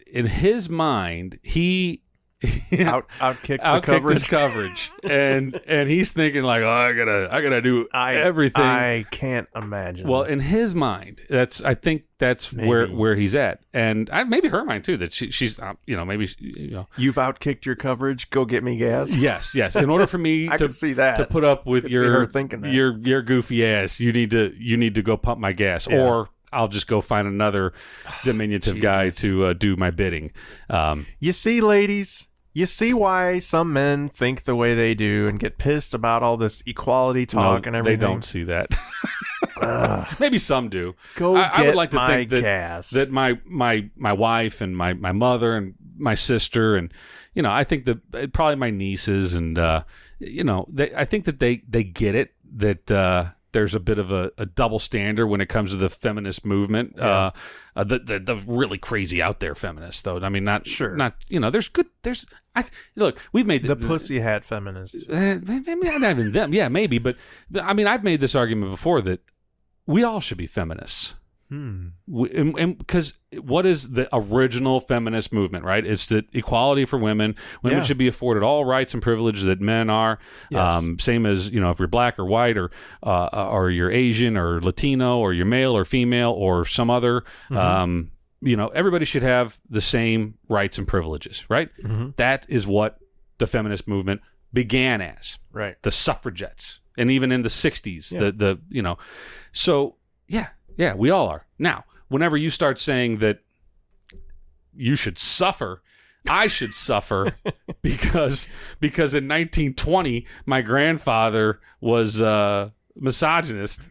[SPEAKER 2] in his mind he
[SPEAKER 1] outkicked
[SPEAKER 2] his coverage, and he's thinking like, I gotta do everything.
[SPEAKER 1] I can't imagine.
[SPEAKER 2] Well, in his mind, I think that's maybe where he's at, and maybe her mind too. That she's maybe
[SPEAKER 1] you've outkicked your coverage. Go get me gas.
[SPEAKER 2] Yes. In order for me
[SPEAKER 1] I can see that
[SPEAKER 2] to put up with your
[SPEAKER 1] thinking that.
[SPEAKER 2] your goofy ass, you need to go pump my gas, or I'll just go find another diminutive guy to do my bidding.
[SPEAKER 1] You see, ladies, you see why some men think the way they do and get pissed about all this equality talk and everything.
[SPEAKER 2] They don't see that. Maybe some do.
[SPEAKER 1] I would like to
[SPEAKER 2] think
[SPEAKER 1] gas.
[SPEAKER 2] that my wife and my mother and my sister and I think that probably my nieces and I think that they get it that there's a bit of a double standard when it comes to the feminist movement. The really crazy out there feminists, though. I mean, there's good. Look, we've made
[SPEAKER 1] the pussy hat feminists.
[SPEAKER 2] Maybe not even them. Yeah, maybe. But I mean, I've made this argument before that we all should be feminists. Because what is the original feminist movement, right? It's the equality for women. Women should be afforded all rights and privileges that men are. Yes. Same as, if you're black or white or you're Asian or Latino or you're male or female or some other, everybody should have the same rights and privileges, right? Mm-hmm. That is what the feminist movement began as.
[SPEAKER 1] Right.
[SPEAKER 2] The suffragettes. And even in the 60s, so yeah, we all are. Now, whenever you start saying that you should suffer, I should suffer because in 1920 my grandfather was misogynist.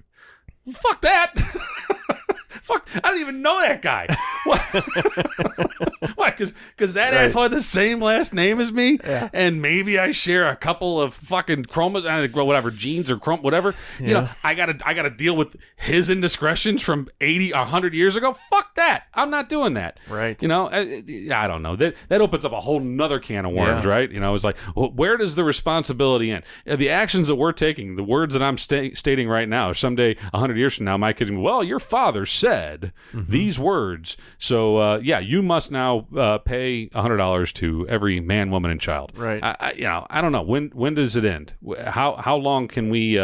[SPEAKER 2] Fuck that. fuck? I don't even know that guy. Why? Because that asshole had the same last name as me, and maybe I share a couple of fucking whatever genes or whatever.
[SPEAKER 1] Yeah.
[SPEAKER 2] You know, I gotta deal with his indiscretions from 100 years ago. Fuck that. I'm not doing that.
[SPEAKER 1] Right.
[SPEAKER 2] You know, I don't know. That opens up a whole nother can of worms, right? You know, it's like, well, where does the responsibility end? The actions that we're taking, the words that I'm stating right now, someday 100 years from now, my kid, well, your father said these words, so you must now pay $100 to every man, woman, and child.
[SPEAKER 1] Right.
[SPEAKER 2] I don't know. When does it end? How long can we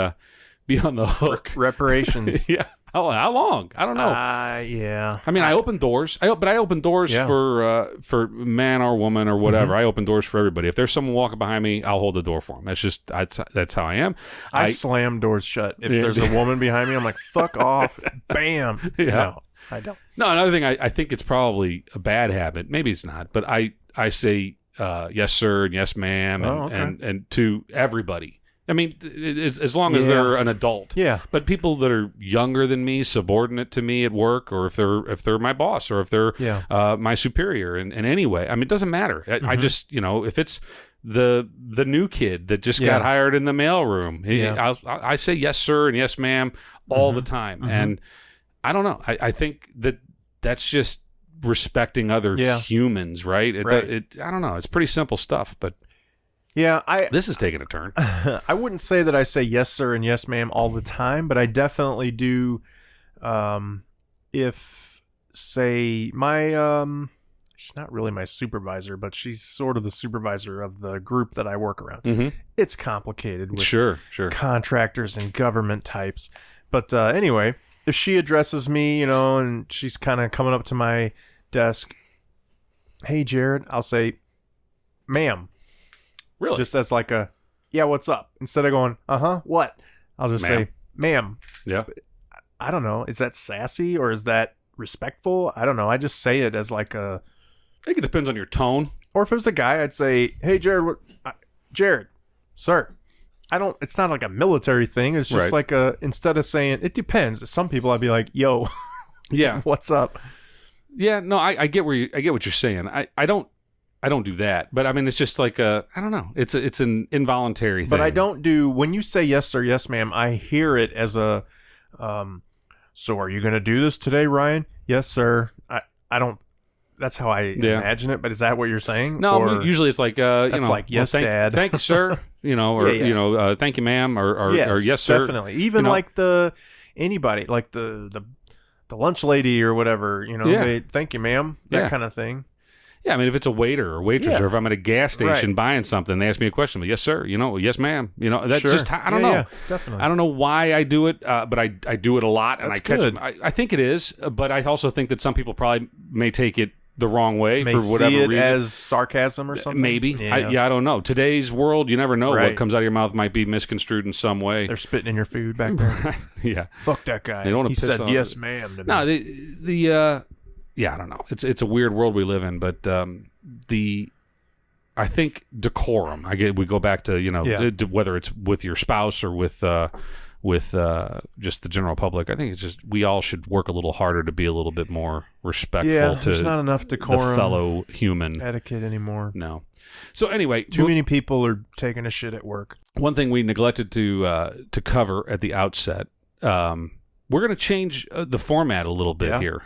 [SPEAKER 2] be on the hook?
[SPEAKER 1] Reparations.
[SPEAKER 2] Yeah. How long? I don't know.
[SPEAKER 1] Yeah.
[SPEAKER 2] I mean, I open doors. I open doors for man or woman or whatever. I open doors for everybody. If there's someone walking behind me, I'll hold the door for them. That's how I am.
[SPEAKER 1] I slam doors shut. If there's a woman behind me, I'm like, fuck off. Bam.
[SPEAKER 2] Yeah.
[SPEAKER 1] No, I don't.
[SPEAKER 2] No, another thing, I think it's probably a bad habit. Maybe it's not, but I say yes, sir, and yes, ma'am, and to everybody. I mean, it's, as long as they're an adult.
[SPEAKER 1] Yeah.
[SPEAKER 2] But people that are younger than me, subordinate to me at work, or if they're my boss, or if they're my superior in any way, I mean, it doesn't matter. I just, if it's the new kid that just got hired in the mailroom, I say yes, sir, and yes, ma'am, all the time. And I don't know. I think that's just respecting other humans, right? I don't know. It's pretty simple stuff, but.
[SPEAKER 1] Yeah,
[SPEAKER 2] this is taking a turn.
[SPEAKER 1] I wouldn't say that I say yes, sir, and yes, ma'am all the time, but I definitely do. If, say, she's not really my supervisor, but she's sort of the supervisor of the group that I work around. It's complicated with
[SPEAKER 2] sure
[SPEAKER 1] contractors and government types. But anyway, if she addresses me, and she's kind of coming up to my desk, hey, Jared, I'll say, ma'am.
[SPEAKER 2] Really?
[SPEAKER 1] Just as like what's up? Instead of going, what? I'll just say, ma'am.
[SPEAKER 2] Yeah.
[SPEAKER 1] I don't know. Is that sassy or is that respectful? I don't know. I just say it as like I
[SPEAKER 2] think it depends on your tone.
[SPEAKER 1] Or if it was a guy, I'd say, hey, Jared, Jared, sir. It's not like a military thing. It's just like instead of saying, it depends. Some people I'd be like, yo,
[SPEAKER 2] yeah,
[SPEAKER 1] what's up?
[SPEAKER 2] Yeah, no, I get what you're saying. I don't do that, but I mean, it's just like I don't know. It's an involuntary thing.
[SPEAKER 1] But I don't do, when you say yes sir, yes ma'am, I hear it as a, so are you going to do this today, Ryan? Yes sir. I don't, that's how I imagine it, but is that what you're saying?
[SPEAKER 2] No, usually it's like,
[SPEAKER 1] like, yes, Dad.
[SPEAKER 2] Thank you, sir. Or thank you, ma'am, or yes, sir.
[SPEAKER 1] Definitely. Even like anybody, like the lunch lady or whatever, they, thank you, ma'am, that kind of thing.
[SPEAKER 2] Yeah, I mean, if it's a waiter or waitress, or if I'm at a gas station buying something, they ask me a question. Yes, sir. Yes, ma'am. That's just, I don't know.
[SPEAKER 1] Yeah, definitely.
[SPEAKER 2] I don't know why I do it, but I do it a lot, and I think it is, but I also think that some people probably may take it the wrong way for whatever
[SPEAKER 1] see it
[SPEAKER 2] reason.
[SPEAKER 1] As sarcasm or something.
[SPEAKER 2] Maybe.
[SPEAKER 1] Yeah.
[SPEAKER 2] I don't know. Today's world, you never know what comes out of your mouth might be misconstrued in some way.
[SPEAKER 1] They're spitting in your food back there.
[SPEAKER 2] Yeah.
[SPEAKER 1] Fuck that guy.
[SPEAKER 2] They don't want
[SPEAKER 1] he
[SPEAKER 2] to piss
[SPEAKER 1] said
[SPEAKER 2] on
[SPEAKER 1] yes, ma'am. To me.
[SPEAKER 2] No, yeah, I don't know. It's a weird world we live in, but I think decorum. We go back to whether it's with your spouse or with just the general public. I think it's just we all should work a little harder to be a little bit more respectful to
[SPEAKER 1] there's not enough decorum,
[SPEAKER 2] the fellow human
[SPEAKER 1] etiquette anymore.
[SPEAKER 2] No. So anyway,
[SPEAKER 1] too many people are taking a shit at work.
[SPEAKER 2] One thing we neglected to cover at the outset. We're going to change the format a little bit here.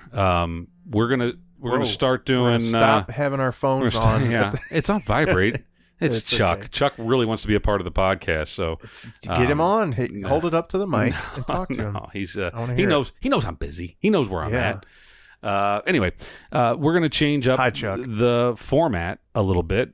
[SPEAKER 2] We're gonna start doing.
[SPEAKER 1] Stop having our phones on.
[SPEAKER 2] Yeah, it's on vibrate. It's Chuck. Okay. Chuck really wants to be a part of the podcast, so
[SPEAKER 1] get him on. Hold it up to the mic and talk to him.
[SPEAKER 2] He's he knows I'm busy. He knows where I'm at. Anyway, we're gonna change up the format a little bit.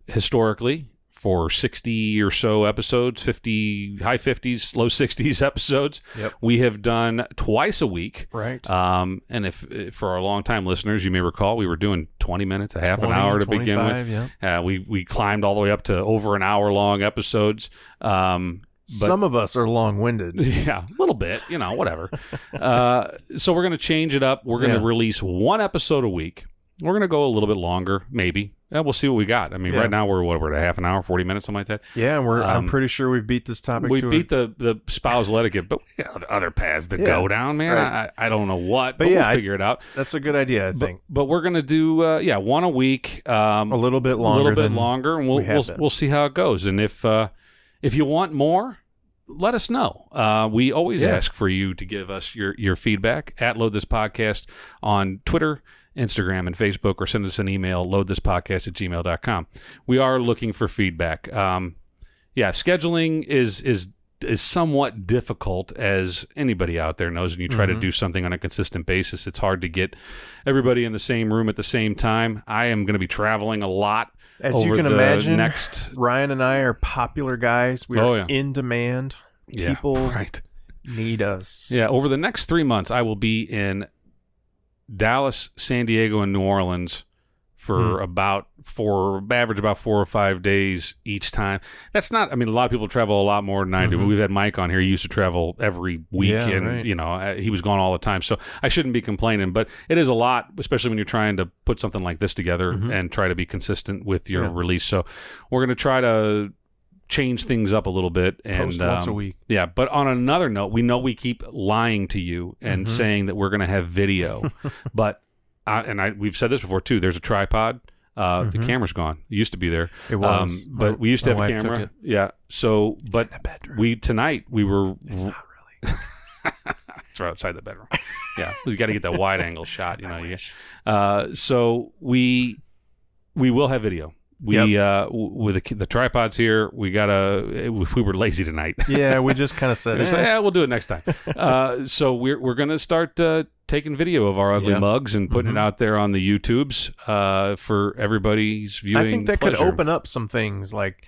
[SPEAKER 2] Historically, for 60 or so episodes, 50, high 50s, low 60s episodes.
[SPEAKER 1] Yep.
[SPEAKER 2] We have done twice a week.
[SPEAKER 1] Right.
[SPEAKER 2] And if for our longtime listeners, you may recall, we were doing 20 minutes, a half an hour to begin with.
[SPEAKER 1] Yeah.
[SPEAKER 2] We climbed all the way up to over an hour long episodes.
[SPEAKER 1] Some of us are long-winded.
[SPEAKER 2] Yeah, a little bit, whatever. So we're going to change it up. We're going to release one episode a week. We're going to go a little bit longer, maybe. We'll see what we got. I mean, right now we're at a half an hour, 40 minutes, something like that.
[SPEAKER 1] Yeah, and I'm pretty sure we've beat this topic.
[SPEAKER 2] We beat the spousal etiquette, but we got other paths to go down, man. Right. I don't know what, but we'll figure it out.
[SPEAKER 1] That's a good idea, I think.
[SPEAKER 2] But we're going to do one a week,
[SPEAKER 1] a little bit longer,
[SPEAKER 2] and we'll see how it goes. And if you want more, let us know. We always ask for you to give us your feedback at Load This Podcast on Twitter, Instagram, and Facebook, or send us an email, loadthispodcast@gmail.com. We are looking for feedback. Scheduling is somewhat difficult, as anybody out there knows. When you try to do something on a consistent basis, it's hard to get everybody in the same room at the same time. I am going to be traveling a lot.
[SPEAKER 1] As you can imagine, Ryan and I are popular guys. We are in demand. People need us.
[SPEAKER 2] Yeah, over the next 3 months, I will be in Dallas, San Diego, and New Orleans for about 4 or 5 days each time. That's not, I mean, a lot of people travel a lot more than I do. We've had Mike on here. He used to travel every week, and he was gone all the time. So I shouldn't be complaining, but it is a lot, especially when you're trying to put something like this together and try to be consistent with your release. So we're going to try to change things up a little bit, and
[SPEAKER 1] post once a week.
[SPEAKER 2] Yeah, but on another note, we know we keep lying to you and saying that we're going to have video, but we've said this before too. There's a tripod. The camera's gone. It used to be there.
[SPEAKER 1] It was,
[SPEAKER 2] but we used to have a camera. Yeah. So, but tonight we were.
[SPEAKER 1] It's not really.
[SPEAKER 2] It's right outside the bedroom. Yeah, we got to get that wide angle shot. So we will have video. With the tripods here, we were lazy tonight.
[SPEAKER 1] Yeah, we just kind of said,
[SPEAKER 2] we'll do it next time. So we're gonna start taking video of our ugly mugs and putting it out there on the YouTubes for everybody's viewing.
[SPEAKER 1] I think that
[SPEAKER 2] pleasure.
[SPEAKER 1] could open up some things, like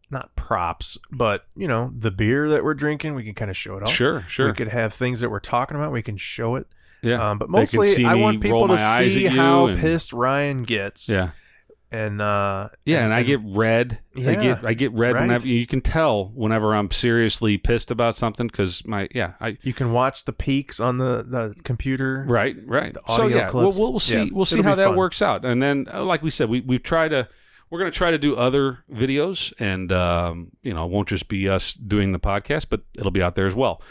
[SPEAKER 1] not props, but the beer that we're drinking, we can kind of show it off.
[SPEAKER 2] Sure.
[SPEAKER 1] We could have things that we're talking about, we can show it.
[SPEAKER 2] Yeah,
[SPEAKER 1] but mostly I want people to see how pissed Ryan gets.
[SPEAKER 2] Yeah.
[SPEAKER 1] And
[SPEAKER 2] and I get red.
[SPEAKER 1] Yeah,
[SPEAKER 2] I get red whenever you can tell whenever I'm seriously pissed about something, because
[SPEAKER 1] you can watch the peaks on the computer.
[SPEAKER 2] Right.
[SPEAKER 1] The audio clips.
[SPEAKER 2] We'll see. We'll see how that works out. And then, like we said, we're going to try to do other videos, and it won't just be us doing the podcast, but it'll be out there as well.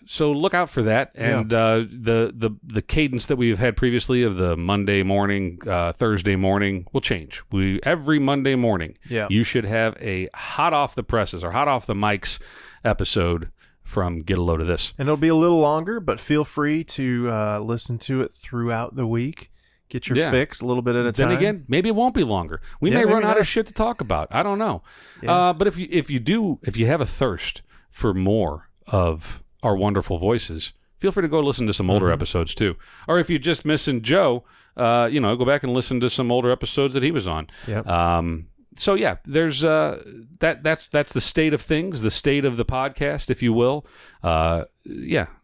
[SPEAKER 2] So look out for that, and the cadence that we've had previously of the Monday morning, Thursday morning will change. Every Monday morning, you should have a hot off the presses or hot off the mics episode from Get a Load of This.
[SPEAKER 1] And it'll be a little longer, but feel free to listen to it throughout the week. Get your fix a little bit at a time.
[SPEAKER 2] Then again, maybe it won't be longer. We may run out of shit to talk about. I don't know. Yeah. But if you have a thirst for more of our wonderful voices, feel free to go listen to some older episodes too. Or if you're just missing Joe, go back and listen to some older episodes that he was on.
[SPEAKER 1] Yep.
[SPEAKER 2] There's that's the state of things, the state of the podcast, if you will.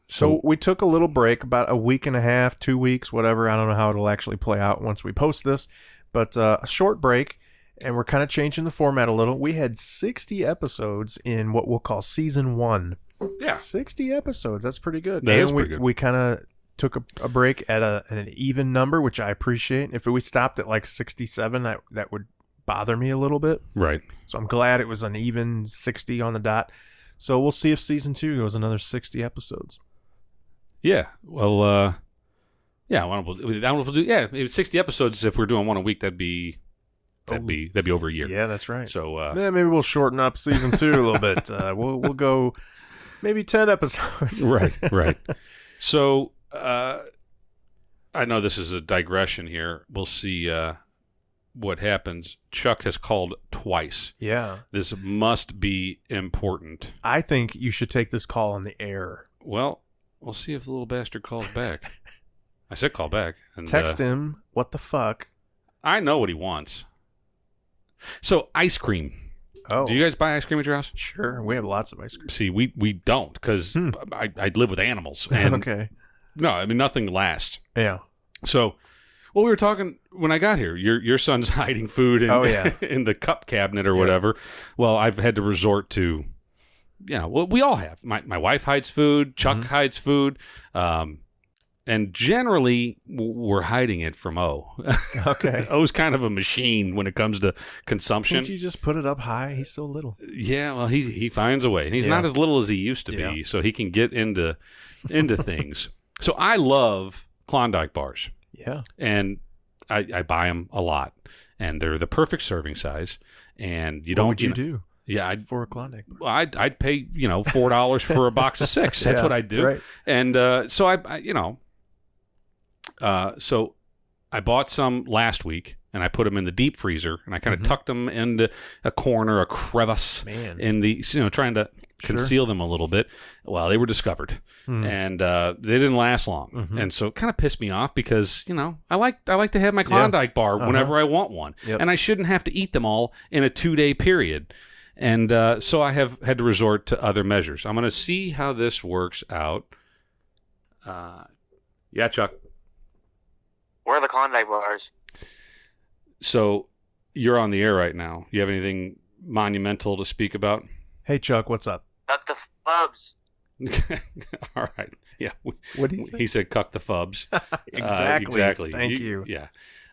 [SPEAKER 2] So
[SPEAKER 1] we took a little break, about a week and a half, 2 weeks, whatever. I don't know how it'll actually play out once we post this, but a short break, and we're kind of changing the format a little. We had 60 episodes in what we'll call season 1.
[SPEAKER 2] Yeah,
[SPEAKER 1] 60 episodes. That's pretty good.
[SPEAKER 2] That is pretty good.
[SPEAKER 1] We kind of took a break at an even number, which I appreciate. If we stopped at like 67, that would bother me a little bit.
[SPEAKER 2] Right.
[SPEAKER 1] So I'm glad it was an even 60 on the dot. So we'll see if season 2 goes another 60 episodes.
[SPEAKER 2] Yeah. Well, I don't know if we'll do. Yeah, 60 episodes. If we're doing one a week, that'd be over a year.
[SPEAKER 1] Yeah, that's right.
[SPEAKER 2] So
[SPEAKER 1] maybe we'll shorten up season 2 a little bit. We'll go maybe 10 episodes.
[SPEAKER 2] Right. So I know this is a digression here. We'll see what happens. Chuck has called twice.
[SPEAKER 1] Yeah.
[SPEAKER 2] This must be important.
[SPEAKER 1] I think you should take this call on the air.
[SPEAKER 2] Well, we'll see if the little bastard calls back. I said call back. And,
[SPEAKER 1] text him. What the fuck?
[SPEAKER 2] I know what he wants. So, ice cream.
[SPEAKER 1] Oh.
[SPEAKER 2] Do you guys buy ice cream at your house?
[SPEAKER 1] Sure. We have lots of ice cream.
[SPEAKER 2] See, we don't, because I live with animals. And
[SPEAKER 1] okay.
[SPEAKER 2] No, I mean, nothing lasts.
[SPEAKER 1] Yeah.
[SPEAKER 2] So, we were talking when I got here. Your son's hiding food in the cup cabinet or whatever. Well, I've had to resort to, we all have. My wife hides food. Chuck hides food. And generally, we're hiding it from O.
[SPEAKER 1] Okay.
[SPEAKER 2] O's kind of a machine when it comes to consumption.
[SPEAKER 1] Can't you just put it up high? He's so little.
[SPEAKER 2] Yeah, well, he finds a way. And he's not as little as he used to be, so he can get into things. So I love Klondike bars.
[SPEAKER 1] Yeah.
[SPEAKER 2] And I buy them a lot. And they're the perfect serving size. And
[SPEAKER 1] What would you do?
[SPEAKER 2] Yeah,
[SPEAKER 1] for a Klondike bar.
[SPEAKER 2] Well, I'd pay $4 for a box of 6. That's what I'd do.
[SPEAKER 1] Right.
[SPEAKER 2] And so so I bought some last week and I put them in the deep freezer and I kind of tucked them into a corner, a crevice in the trying to conceal them a little bit. Well, they were discovered and they didn't last long, and so it kind of pissed me off because I like to have my Klondike bar whenever I want one, and I shouldn't have to eat them all in a 2-day period. And so I have had to resort to other measures. I'm going to see how this works out. Yeah, Chuck.
[SPEAKER 3] Where are the Klondike bars?
[SPEAKER 2] So you're on the air right now. You have anything monumental to speak about?
[SPEAKER 1] Hey, Chuck, what's up?
[SPEAKER 3] Cuck the fubs.
[SPEAKER 2] All right. Yeah.
[SPEAKER 1] What did he say?
[SPEAKER 2] He said cuck the fubs.
[SPEAKER 1] Exactly. Thank you.
[SPEAKER 2] Yeah.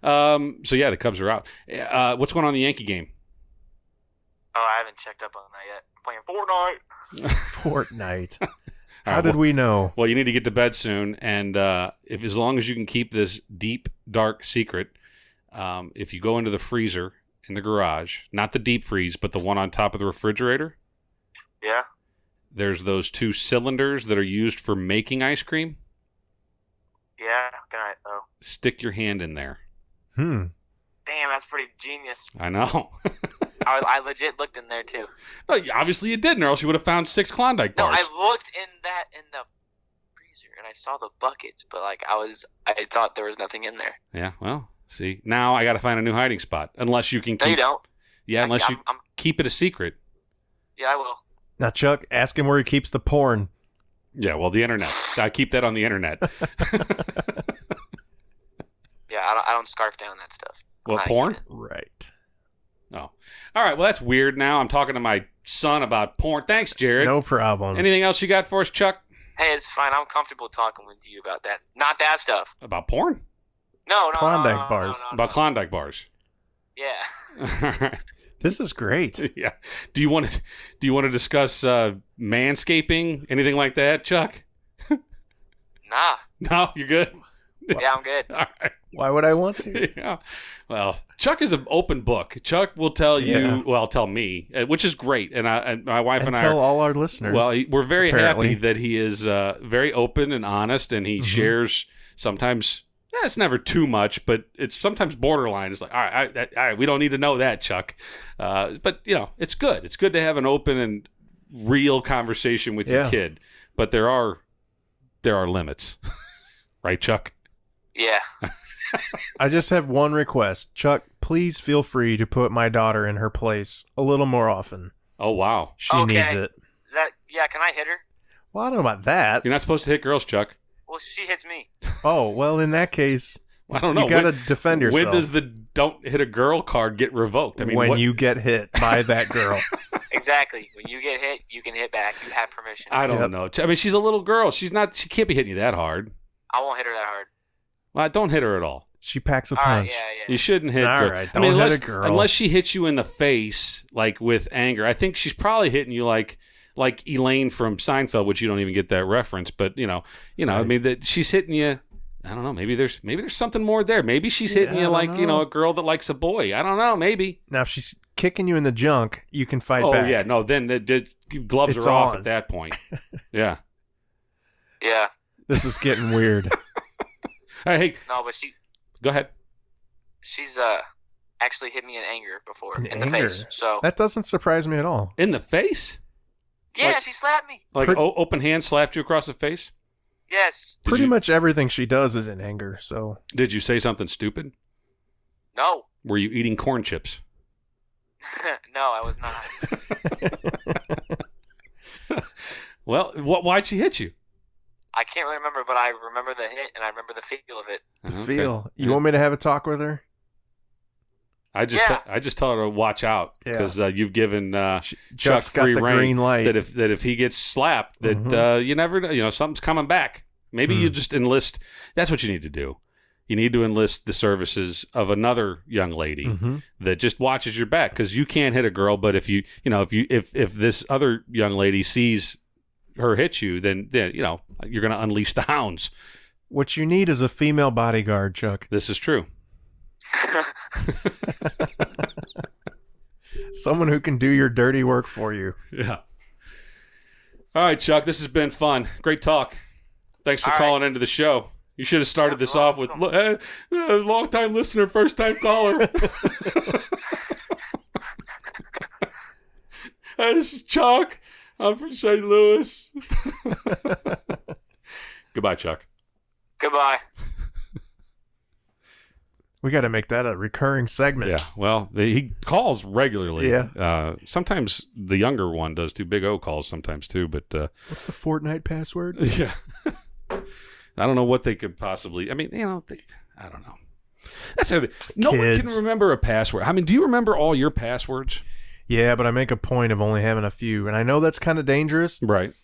[SPEAKER 2] So, yeah, the Cubs are out. What's going on in the Yankee game?
[SPEAKER 3] Oh, I haven't checked up on that yet. I'm playing Fortnite.
[SPEAKER 1] Fortnite. How did we know?
[SPEAKER 2] Well, you need to get to bed soon, and as long as you can keep this deep, dark secret, if you go into the freezer in the garage, not the deep freeze, but the one on top of the refrigerator, there's those 2 cylinders that are used for making ice cream.
[SPEAKER 3] Yeah, good night, though.
[SPEAKER 2] Stick your hand in there.
[SPEAKER 3] Damn, that's pretty genius.
[SPEAKER 2] I know.
[SPEAKER 3] I legit looked in there, too.
[SPEAKER 2] No, obviously you didn't, or else you would have found 6 Klondike bars.
[SPEAKER 3] No, I looked in the freezer, and I saw the buckets, but, I thought there was nothing in there.
[SPEAKER 2] Yeah, well, see, now I got to find a new hiding spot. Unless you can keep...
[SPEAKER 3] No, you don't.
[SPEAKER 2] Yeah, unless you keep it a secret.
[SPEAKER 3] Yeah, I will.
[SPEAKER 1] Now, Chuck, ask him where he keeps the porn.
[SPEAKER 2] Yeah, well, the internet. I keep that on the internet.
[SPEAKER 3] Yeah, I don't scarf down that stuff.
[SPEAKER 2] What, porn?
[SPEAKER 1] Right.
[SPEAKER 2] Oh. All right, well, that's weird now. I'm talking to my son about porn. Thanks, Jared.
[SPEAKER 1] No problem.
[SPEAKER 2] Anything else you got for us, Chuck?
[SPEAKER 3] Hey, it's fine. I'm comfortable talking with you about that. Not that stuff.
[SPEAKER 2] About porn?
[SPEAKER 3] No.
[SPEAKER 1] Klondike bars.
[SPEAKER 2] About Klondike bars.
[SPEAKER 3] Yeah.
[SPEAKER 2] All right.
[SPEAKER 1] This is great.
[SPEAKER 2] Yeah. Do you want to discuss manscaping? Anything like that, Chuck?
[SPEAKER 3] Nah.
[SPEAKER 2] No, you're good.
[SPEAKER 3] Yeah, I'm good.
[SPEAKER 2] All right.
[SPEAKER 1] Why would I want to?
[SPEAKER 2] Yeah. Well, Chuck is an open book. Chuck will tell you, tell me, which is great. And my wife and I
[SPEAKER 1] tell all our listeners.
[SPEAKER 2] Well, we're very
[SPEAKER 1] apparently.
[SPEAKER 2] happy that he is very open and honest, and he shares sometimes. Yeah, it's never too much, but it's sometimes borderline. It's like, all right, we don't need to know that, Chuck. But it's good. It's good to have an open and real conversation with your kid. But there are limits, right, Chuck?
[SPEAKER 3] Yeah.
[SPEAKER 1] I just have one request. Chuck, please feel free to put my daughter in her place a little more often.
[SPEAKER 2] Oh, wow.
[SPEAKER 1] She needs it.
[SPEAKER 3] Can I hit her?
[SPEAKER 1] Well, I don't know about that.
[SPEAKER 2] You're not supposed to hit girls, Chuck.
[SPEAKER 3] Well, she hits me.
[SPEAKER 1] Oh, well, in that case,
[SPEAKER 2] I don't know.
[SPEAKER 1] You got to defend yourself.
[SPEAKER 2] When does the don't hit a girl card get revoked? I mean,
[SPEAKER 1] when you get hit by that girl.
[SPEAKER 3] Exactly. When you get hit, you can hit back. You have permission.
[SPEAKER 2] I don't know. I mean, she's a little girl. She can't be hitting you that hard.
[SPEAKER 3] I won't hit her that hard.
[SPEAKER 2] Well, don't hit her at all.
[SPEAKER 1] She packs a
[SPEAKER 3] All
[SPEAKER 1] punch.
[SPEAKER 3] Right, yeah.
[SPEAKER 2] You shouldn't hit
[SPEAKER 1] all
[SPEAKER 2] her.
[SPEAKER 1] Right, don't hit a girl.
[SPEAKER 2] Unless she hits you in the face, like with anger. I think she's probably hitting you like Elaine from Seinfeld, which you don't even get that reference. But right. I mean, she's hitting you. I don't know. Maybe there's something more there. Maybe she's hitting you like a girl that likes a boy. I don't know. Maybe.
[SPEAKER 1] Now, if she's kicking you in the junk, you can fight back.
[SPEAKER 2] Oh yeah, no. Then the gloves
[SPEAKER 1] It's
[SPEAKER 2] are off
[SPEAKER 1] on.
[SPEAKER 2] at that point. Yeah.
[SPEAKER 3] Yeah.
[SPEAKER 1] This is getting weird.
[SPEAKER 2] Hey.
[SPEAKER 3] No, but
[SPEAKER 2] Go ahead.
[SPEAKER 3] She's actually hit me in anger before in the
[SPEAKER 1] anger?
[SPEAKER 3] face. So
[SPEAKER 1] That doesn't surprise me at all.
[SPEAKER 2] In the face?
[SPEAKER 3] yeah, she slapped me.
[SPEAKER 2] Like open hand slapped you across the face?
[SPEAKER 3] Yes.
[SPEAKER 1] Pretty much everything she does is in anger. So
[SPEAKER 2] Did you say something stupid?
[SPEAKER 3] No.
[SPEAKER 2] Were you eating corn chips?
[SPEAKER 3] No, I was not.
[SPEAKER 2] Well, why'd she hit you?
[SPEAKER 3] I can't really remember, but I remember the hit and I remember the feel of it.
[SPEAKER 1] the feel. You want me to have a talk with her?
[SPEAKER 2] I just tell her to watch out because you've given Chuck
[SPEAKER 1] Chuck's got
[SPEAKER 2] free
[SPEAKER 1] the
[SPEAKER 2] rein
[SPEAKER 1] green light.
[SPEAKER 2] that if he gets slapped, that you never know, something's coming back. Maybe you just enlist. That's what you need to do. You need to enlist the services of another young lady that just watches your back, because you can't hit a girl. But if if this other young lady sees her hit you, then you're going to unleash the hounds.
[SPEAKER 1] What you need is a female bodyguard, Chuck.
[SPEAKER 2] This is true.
[SPEAKER 1] Someone who can do your dirty work for you.
[SPEAKER 2] Yeah. All right, Chuck, this has been fun. Great talk. Thanks for calling into the show. You should have started this off with long-time listener, first-time caller. This is Chuck. I'm from St. Louis. Goodbye, Chuck.
[SPEAKER 3] Goodbye.
[SPEAKER 1] We got to make that a recurring segment.
[SPEAKER 2] Yeah, well, he calls regularly.
[SPEAKER 1] Yeah.
[SPEAKER 2] Sometimes the younger one does too. Big O calls sometimes too, but...
[SPEAKER 1] What's the Fortnite password?
[SPEAKER 2] Yeah. I don't know what they could possibly... I mean, I don't know. That's the other thing. No one can remember a password. I mean, do you remember all your passwords?
[SPEAKER 1] Yeah, but I make a point of only having a few, and I know that's kind of dangerous.
[SPEAKER 2] Right.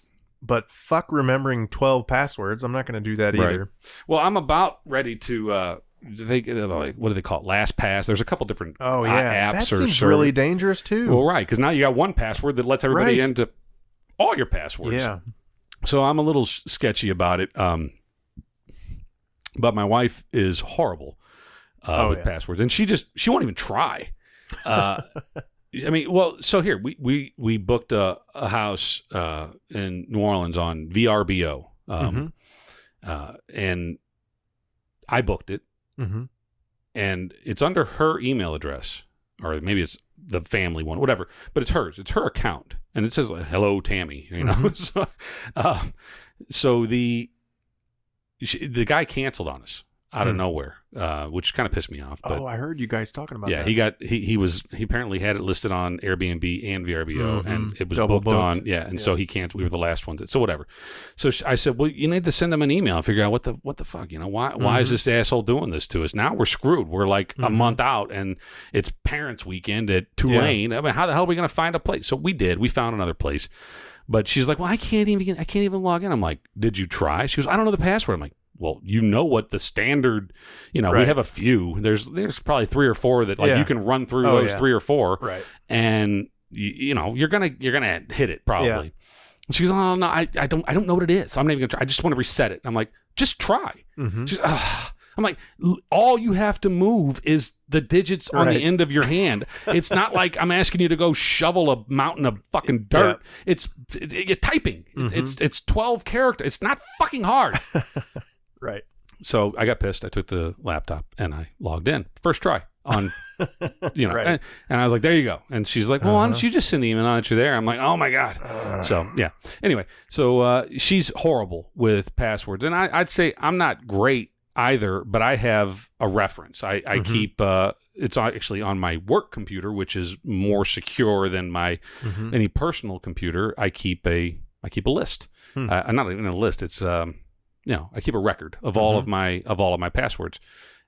[SPEAKER 1] But fuck remembering 12 passwords. I'm not going to do that either.
[SPEAKER 2] Right. Well, I'm about ready to... what do they call it? LastPass. There's a couple different apps.
[SPEAKER 1] That seems really dangerous too.
[SPEAKER 2] Well, right, because now you got one password that lets everybody into all your passwords.
[SPEAKER 1] Yeah.
[SPEAKER 2] So I'm a little sketchy about it. But my wife is horrible with passwords, and she won't even try. I mean, well, so here we booked a house in New Orleans on VRBO, and I booked it.
[SPEAKER 1] Mm-hmm.
[SPEAKER 2] And it's under her email address, or maybe it's the family one, whatever. But it's hers. It's her account, and it says like, "Hello, Tammy." You know.
[SPEAKER 1] Mm-hmm.
[SPEAKER 2] So the guy canceled on us out of nowhere, which kind of pissed me off. But,
[SPEAKER 1] I heard you guys talking about that.
[SPEAKER 2] He apparently had it listed on Airbnb and VRBO, and it was
[SPEAKER 1] Double
[SPEAKER 2] booked on. Yeah, and so he can't. We were the last ones. So whatever. So I said, well, you need to send them an email and figure out what the fuck. Why is this asshole doing this to us? Now we're screwed. We're like a month out, and it's parents' weekend at Tulane. I mean, how the hell are we going to find a place? So we did. We found another place, but she's like, well, I can't even log in. I'm like, did you try? She goes, I don't know the password. I'm like, well, you know what the standard, we have a few. There's probably 3 or 4 that you can run through those 3 or 4,
[SPEAKER 1] right? And
[SPEAKER 2] you're gonna hit it probably. Yeah. And she goes, oh no, I don't know what it is. So I'm not even gonna try. I just want to reset it. I'm like, just try. She's, I'm like, all you have to move is the digits on the end of your hand. It's not like I'm asking you to go shovel a mountain of fucking dirt. Yeah. You're typing. It's 12 characters. It's not fucking hard.
[SPEAKER 1] Right.
[SPEAKER 2] So I got pissed. I took the laptop and I logged in. First try on, and I was like, there you go. And she's like, well, why don't you just send the email now that you're there? I'm like, oh my God. So yeah. Anyway, so she's horrible with passwords. And I'd say I'm not great either, but I have a reference. I keep, it's actually on my work computer, which is more secure than my any personal computer. I keep a list. Not even a list. It's, I keep a record of all of my passwords,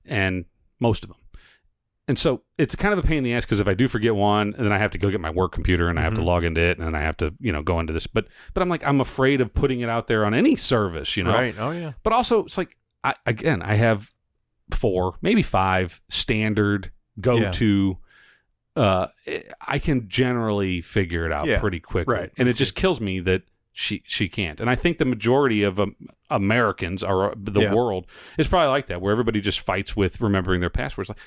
[SPEAKER 2] and most of them. And so it's kind of a pain in the ass, because if I do forget one, then I have to go get my work computer and I have to log into it, and then I have to, go into this. But I'm like, I'm afraid of putting it out there on any service,
[SPEAKER 1] Right. Oh yeah.
[SPEAKER 2] But also it's like, I have 4, maybe 5 standard go-to. I can generally figure it out pretty quickly. Right. And it just kills me that she can't. And I think the majority of Americans or the world is probably like that, where everybody just fights with remembering their passwords. Like,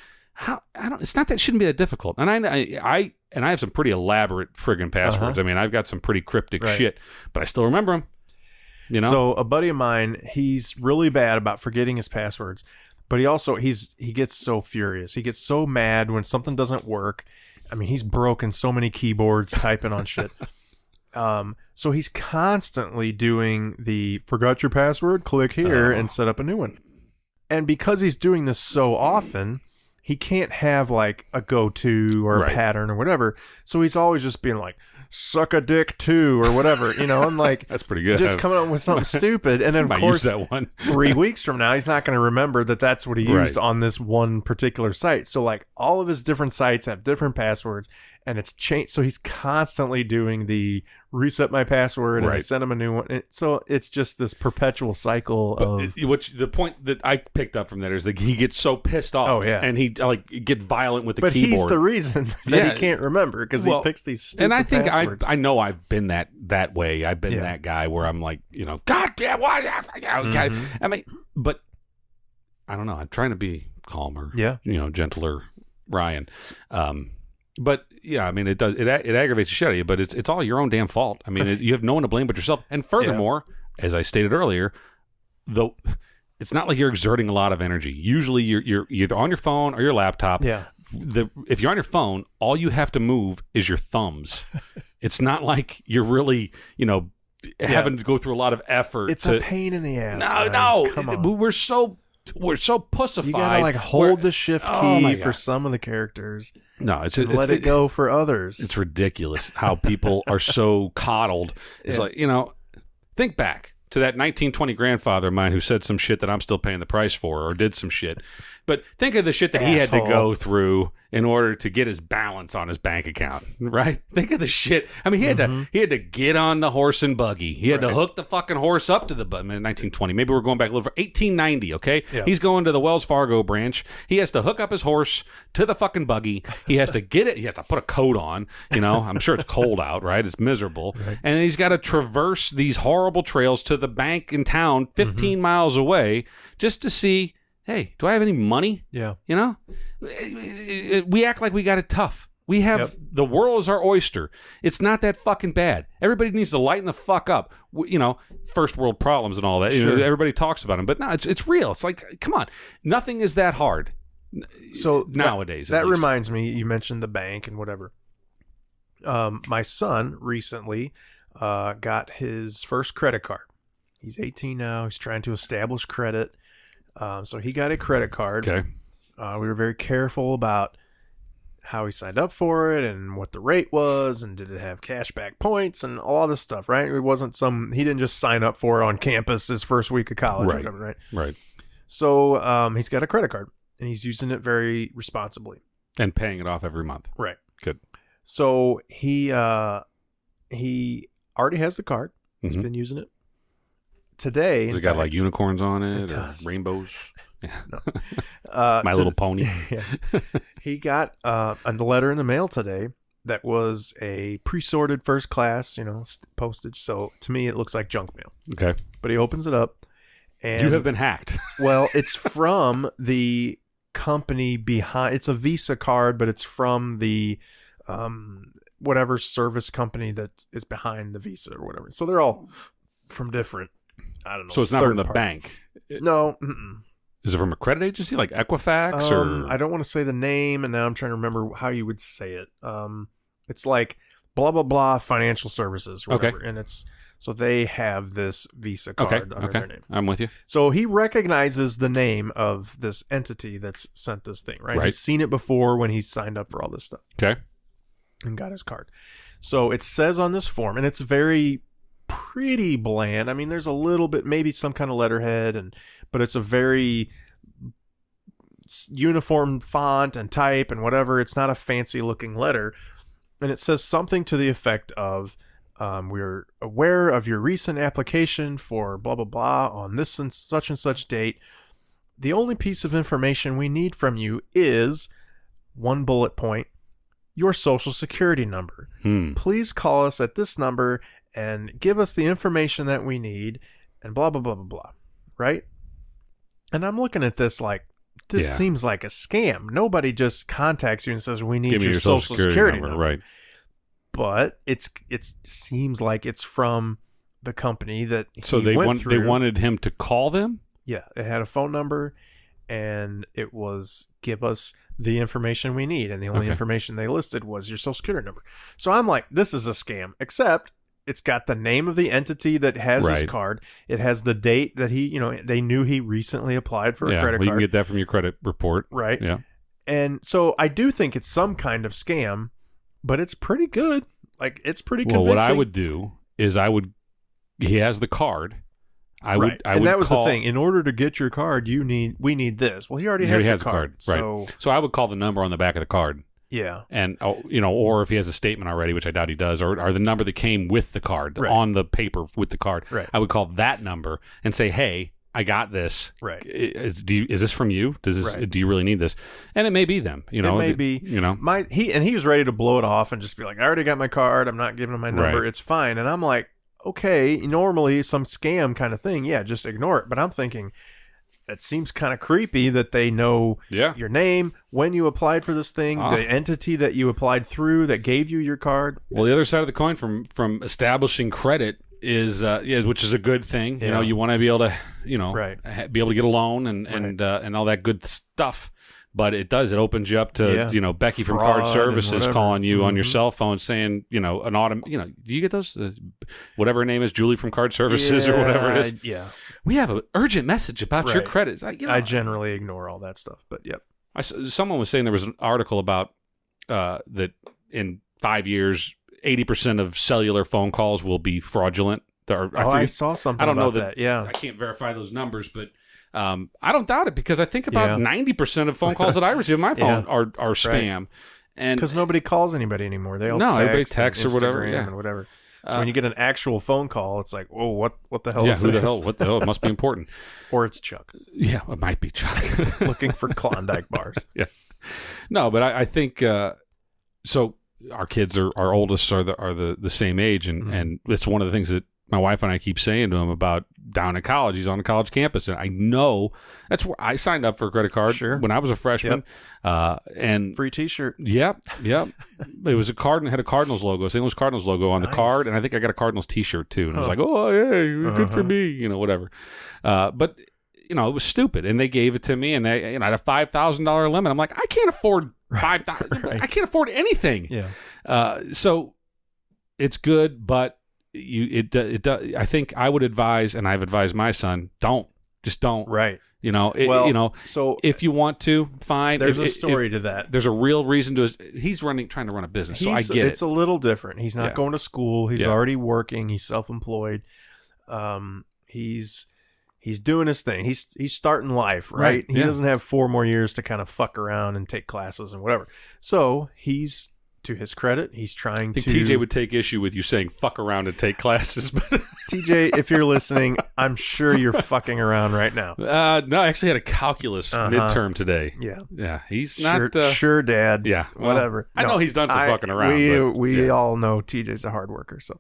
[SPEAKER 2] it's not that it shouldn't be that difficult. And I have some pretty elaborate friggin' passwords. I mean, I've got some pretty cryptic shit, but I still remember them.
[SPEAKER 1] So a buddy of mine, he's really bad about forgetting his passwords, but he gets so furious. He gets so mad when something doesn't work. I mean, he's broken so many keyboards typing on shit. So he's constantly doing the forgot your password, click here and set up a new one. And because he's doing this so often, he can't have like a go-to or a pattern or whatever. So he's always just being like, suck a dick too or whatever, and like
[SPEAKER 2] That's pretty good.
[SPEAKER 1] just coming up with something stupid. And then of
[SPEAKER 2] Might
[SPEAKER 1] course,
[SPEAKER 2] use that one.
[SPEAKER 1] 3 weeks from now, he's not going to remember that that's what he used on this one particular site. So like all of his different sites have different passwords and it's changed. So he's constantly doing the reset my password and I send him a new one. So it's just this perpetual cycle of
[SPEAKER 2] the point that I picked up from that is that he gets so pissed off.
[SPEAKER 1] Oh, yeah.
[SPEAKER 2] And he like gets violent with the
[SPEAKER 1] but
[SPEAKER 2] keyboard.
[SPEAKER 1] He's the reason that he can't remember because he picks these stupid
[SPEAKER 2] and I think
[SPEAKER 1] passwords.
[SPEAKER 2] I know I've been that way. I've been that guy where I'm like, God damn, why? I mean, but I don't know. I'm trying to be calmer.
[SPEAKER 1] Yeah.
[SPEAKER 2] Gentler, Ryan. But yeah, I mean, it does. It aggravates the shit out of you. But it's all your own damn fault. I mean, you have no one to blame but yourself. And furthermore, as I stated earlier, though, it's not like you're exerting a lot of energy. Usually, you're either on your phone or your laptop.
[SPEAKER 1] Yeah.
[SPEAKER 2] If you're on your phone, all you have to move is your thumbs. It's not like you're really, having to go through a lot of effort.
[SPEAKER 1] It's a pain in the ass.
[SPEAKER 2] No.
[SPEAKER 1] Come on.
[SPEAKER 2] We're so pussified.
[SPEAKER 1] You gotta like hold the shift key for some of the characters.
[SPEAKER 2] No, it's
[SPEAKER 1] let it go for others.
[SPEAKER 2] It's ridiculous how people are so coddled. It's like, think back to that 1920 grandfather of mine who said some shit that I'm still paying the price for or did some shit. But think of the shit that he had to go through in order to get his balance on his bank account, right? Think of the shit. I mean, he had to get on the horse and buggy. He had to hook the fucking horse up to the button in 1920. Maybe we're going back a little for 1890, okay? Yeah. He's going to the Wells Fargo branch. He has to hook up his horse to the fucking buggy. He has to get it. He has to put a coat on, I'm sure it's cold out, right? It's miserable. Right. And then he's got to traverse these horrible trails to the bank in town 15 miles away just to see, hey, do I have any money?
[SPEAKER 1] Yeah.
[SPEAKER 2] We act like we got it tough. We have the world is our oyster. It's not that fucking bad. Everybody needs to lighten the fuck up. First world problems and all that.
[SPEAKER 1] Sure.
[SPEAKER 2] Everybody talks about them, but no, it's real. It's like, come on, nothing is that hard.
[SPEAKER 1] So
[SPEAKER 2] nowadays,
[SPEAKER 1] that reminds me. You mentioned the bank and whatever. My son recently got his first credit card. He's 18 now. He's trying to establish credit. So he got a credit card.
[SPEAKER 2] Okay.
[SPEAKER 1] We were very careful about how he signed up for it and what the rate was and did it have cashback points and all this stuff, right? It wasn't he didn't just sign up for it on campus his first week of college or whatever, right?
[SPEAKER 2] Right.
[SPEAKER 1] So he's got a credit card and he's using it very responsibly.
[SPEAKER 2] And paying it off every month.
[SPEAKER 1] Right.
[SPEAKER 2] Good.
[SPEAKER 1] So he already has the card. He's been using it. Today,
[SPEAKER 2] has it got like unicorns on it or rainbows? Yeah. No. My Little Pony.
[SPEAKER 1] Yeah. He got a letter in the mail today that was a pre-sorted first class, postage. So to me, it looks like junk mail.
[SPEAKER 2] Okay.
[SPEAKER 1] But he opens it up, and
[SPEAKER 2] you have been hacked.
[SPEAKER 1] Well, it's from the company behind. It's a Visa card, but it's from the whatever service company that is behind the Visa or whatever. So they're all from different. I don't know.
[SPEAKER 2] So it's not from the bank.
[SPEAKER 1] No. Mm-mm.
[SPEAKER 2] Is it from a credit agency like Equifax or?
[SPEAKER 1] I don't want to say the name, and now I'm trying to remember how you would say it. It's like blah blah blah financial services or whatever, and so they have this Visa card under their name.
[SPEAKER 2] I'm with you.
[SPEAKER 1] So he recognizes the name of this entity that's sent this thing, right? He's seen it before when he signed up for all this stuff.
[SPEAKER 2] Okay.
[SPEAKER 1] And got his card. So it says on this form, and it's pretty bland. I mean, there's a little bit, maybe some kind of letterhead, but it's a very uniform font and type and whatever. It's not a fancy looking letter. And it says something to the effect of, we're aware of your recent application for blah, blah, blah on this and such date. The only piece of information we need from you is one bullet point, your social security number. Please call us at this number and give us the information that we need and blah, blah, blah, blah, blah. Right? And I'm looking at this like, this seems like a scam. Nobody just contacts you and says, we need your social security number.
[SPEAKER 2] Right.
[SPEAKER 1] But it seems like it's from the company that
[SPEAKER 2] they wanted him to call them?
[SPEAKER 1] Yeah. It had a phone number and it was give us the information we need. And the only information they listed was your social security number. So I'm like, this is a scam, except it's got the name of the entity that has his card. It has the date that they knew he recently applied for a credit card.
[SPEAKER 2] You can get that from your credit report.
[SPEAKER 1] Right.
[SPEAKER 2] Yeah.
[SPEAKER 1] And so I do think it's some kind of scam, but it's pretty good. Like, it's pretty
[SPEAKER 2] Well,
[SPEAKER 1] convincing.
[SPEAKER 2] what I would do is he has the card. I would
[SPEAKER 1] that was
[SPEAKER 2] call,
[SPEAKER 1] the thing. In order to get your card, we need this. Well, he already has the card.
[SPEAKER 2] Right. So I would call the number on the back of the card.
[SPEAKER 1] Yeah.
[SPEAKER 2] And, or if he has a statement already, which I doubt he does, or the number that came with the card on the paper with the card.
[SPEAKER 1] Right.
[SPEAKER 2] I would call that number and say, hey, I got this.
[SPEAKER 1] Right.
[SPEAKER 2] Is this from you? Do you really need this? And it may be them.
[SPEAKER 1] It may be. He was ready to blow it off and just be like, I already got my card. I'm not giving him my number.
[SPEAKER 2] Right.
[SPEAKER 1] It's fine. And I'm like, okay, normally some scam kind of thing. Yeah, just ignore it. But I'm thinking, it seems kind of creepy that they know your name, when you applied for this thing, the entity that you applied through that gave you your card.
[SPEAKER 2] Well, the other side of the coin from establishing credit is which is a good thing.
[SPEAKER 1] Yeah.
[SPEAKER 2] You want to be able to be able to get a loan and all that good stuff. But it opens you up to Becky from
[SPEAKER 1] Fraud
[SPEAKER 2] Card Services calling you on your
[SPEAKER 1] Mm-hmm.
[SPEAKER 2] cell phone saying do you get those whatever her name is, Julie from Card Services or whatever it is.
[SPEAKER 1] Yeah.
[SPEAKER 2] We have an urgent message about your credit.
[SPEAKER 1] I generally ignore all that stuff, but yep.
[SPEAKER 2] Someone was saying there was an article about that in 5 years 80% of cellular phone calls will be fraudulent.
[SPEAKER 1] I saw something.
[SPEAKER 2] I don't
[SPEAKER 1] about
[SPEAKER 2] know
[SPEAKER 1] that. Yeah,
[SPEAKER 2] I can't verify those numbers, but I don't doubt it because I think about 90% of phone calls that I receive on my phone are spam, and
[SPEAKER 1] because nobody calls anybody anymore. They all
[SPEAKER 2] everybody
[SPEAKER 1] text
[SPEAKER 2] or whatever,
[SPEAKER 1] and whatever. So when you get an actual phone call, it's like, oh, what the hell is
[SPEAKER 2] who
[SPEAKER 1] this?
[SPEAKER 2] the hell? What the hell? It must be important.
[SPEAKER 1] Or it's Chuck.
[SPEAKER 2] Yeah, it might be Chuck
[SPEAKER 1] looking for Klondike bars.
[SPEAKER 2] Yeah, no, but I think so. Our kids our oldest are the same age, and it's one of the things that my wife and I keep saying to him about down at college. He's on a college campus, and I know that's where I signed up for a credit card when I was a freshman. And
[SPEAKER 1] free T-shirt.
[SPEAKER 2] Yep. It was a card and it had a Cardinals logo, St. Louis Cardinals logo on the card, and I think I got a Cardinals T-shirt too. And I was like, oh yeah, good for me, whatever. But it was stupid, and they gave it to me, and they I had a $5,000 limit. I'm like, I can't afford $5,000. I can't afford anything.
[SPEAKER 1] Yeah.
[SPEAKER 2] So it's good, but I think I would advise, and I've advised my son, don't.
[SPEAKER 1] Right.
[SPEAKER 2] So if you want to, fine.
[SPEAKER 1] There's a story to that.
[SPEAKER 2] There's a real reason to. He's trying to run a business, so I get it.
[SPEAKER 1] It's a little different. He's not going to school. He's already working. He's self-employed. He's doing his thing. He's starting life, right? He doesn't have 4 more years to kind of fuck around and take classes and whatever. So he's, to his credit, he's trying to...
[SPEAKER 2] TJ would take issue with you saying fuck around and take classes. But
[SPEAKER 1] TJ, if you're listening, I'm sure you're fucking around right now.
[SPEAKER 2] No, I actually had a calculus midterm today. Yeah. He's not...
[SPEAKER 1] Sure, Dad.
[SPEAKER 2] Yeah.
[SPEAKER 1] Whatever.
[SPEAKER 2] I know he's done some fucking around.
[SPEAKER 1] We all know TJ's a hard worker. So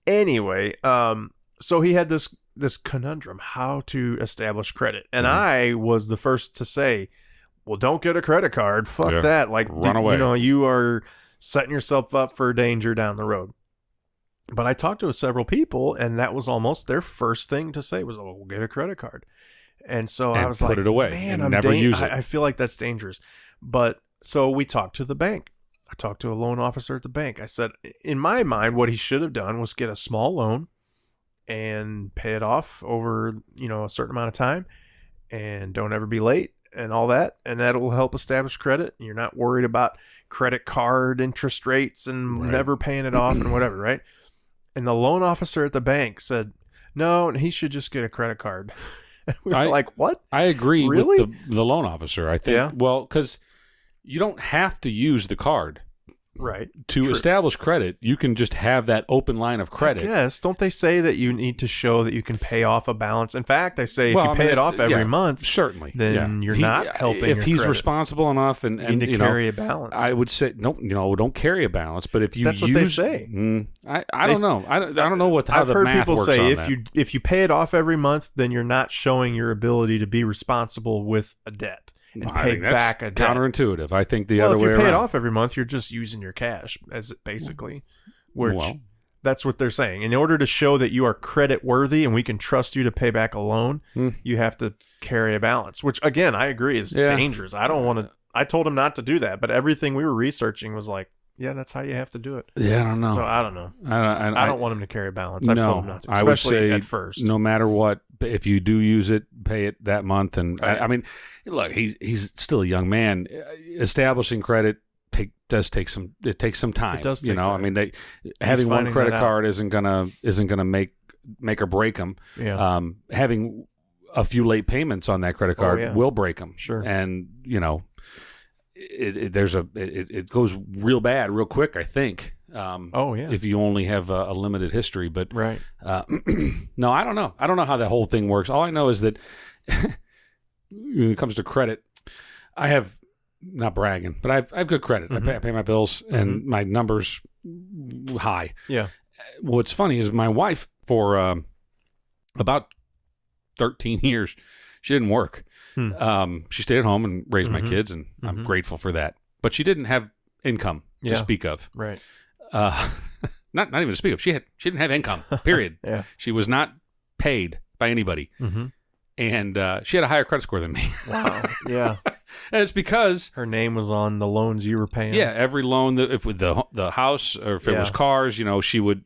[SPEAKER 1] anyway, so he had this conundrum, how to establish credit. And I was the first to say, well, don't get a credit card. Fuck that. Like,
[SPEAKER 2] run away.
[SPEAKER 1] You are setting yourself up for danger down the road. But I talked to several people, and that was almost their first thing to say was, oh, we'll get a credit card. And so I was like,
[SPEAKER 2] put it away,
[SPEAKER 1] man,
[SPEAKER 2] and never use it.
[SPEAKER 1] I feel like that's dangerous. But so we talked to the bank. I talked to a loan officer at the bank. I said, in my mind, what he should have done was get a small loan and pay it off over, a certain amount of time, and don't ever be late and all that. And that will help establish credit. You're not worried about credit card interest rates and never paying it off and whatever. Right. And the loan officer at the bank said, no, he should just get a credit card. We were like, what?
[SPEAKER 2] I agree
[SPEAKER 1] really?
[SPEAKER 2] with the loan officer. I think, well, because you don't have to use the card.
[SPEAKER 1] Right.
[SPEAKER 2] To establish credit, you can just have that open line of credit.
[SPEAKER 1] Yes. Don't they say that you need to show that you can pay off a balance? In fact, they say if you pay it off every month,
[SPEAKER 2] certainly,
[SPEAKER 1] then you're not helping.
[SPEAKER 2] If he's
[SPEAKER 1] credit.
[SPEAKER 2] responsible enough and
[SPEAKER 1] you need to carry a balance.
[SPEAKER 2] I would say don't carry a balance. But if you
[SPEAKER 1] that's what they say.
[SPEAKER 2] I don't know. I don't know how the math works.
[SPEAKER 1] I've heard people say if you pay it off every month, then you're not showing your ability to be responsible with a debt. And pay back a debt.
[SPEAKER 2] Counterintuitive. I think the other way around.
[SPEAKER 1] If you pay it off every month, you're just using your cash as basically. That's what they're saying. In order to show that you are credit worthy and we can trust you to pay back a loan, you have to carry a balance. Which again, I agree is dangerous. I don't want to. I told him not to do that, but everything we were researching was like, yeah, that's how you have to do it.
[SPEAKER 2] Yeah, I don't know.
[SPEAKER 1] So I don't know. I don't want him to carry a balance. I told him not to, especially
[SPEAKER 2] I would say
[SPEAKER 1] at first.
[SPEAKER 2] No matter what, if you do use it, pay it that month. And I mean, look, he's still a young man. Establishing credit does take some time.
[SPEAKER 1] It does take
[SPEAKER 2] you know,
[SPEAKER 1] time.
[SPEAKER 2] I mean, having one credit card isn't gonna make or break them.
[SPEAKER 1] Yeah.
[SPEAKER 2] Having a few late payments on that credit card will break them.
[SPEAKER 1] Sure.
[SPEAKER 2] And you know, it goes real bad real quick, I think. If you only have a limited history, but
[SPEAKER 1] right.
[SPEAKER 2] No, I don't know. I don't know how that whole thing works. All I know is that when it comes to credit, I have, not bragging, but I have good credit.
[SPEAKER 1] Mm-hmm.
[SPEAKER 2] I pay my bills and my numbers high.
[SPEAKER 1] Yeah.
[SPEAKER 2] What's funny is my wife, for about 13 years, she didn't work. She stayed at home and raised my kids, and I'm grateful for that. But she didn't have income to speak of.
[SPEAKER 1] Right.
[SPEAKER 2] Not even to speak of. She didn't have income. Period.
[SPEAKER 1] Yeah.
[SPEAKER 2] She was not paid by anybody, and she had a higher credit score than me.
[SPEAKER 1] Wow. Yeah.
[SPEAKER 2] And it's because
[SPEAKER 1] her name was on the loans you were paying.
[SPEAKER 2] Yeah, every loan that if with the house or if it was cars, you know, she would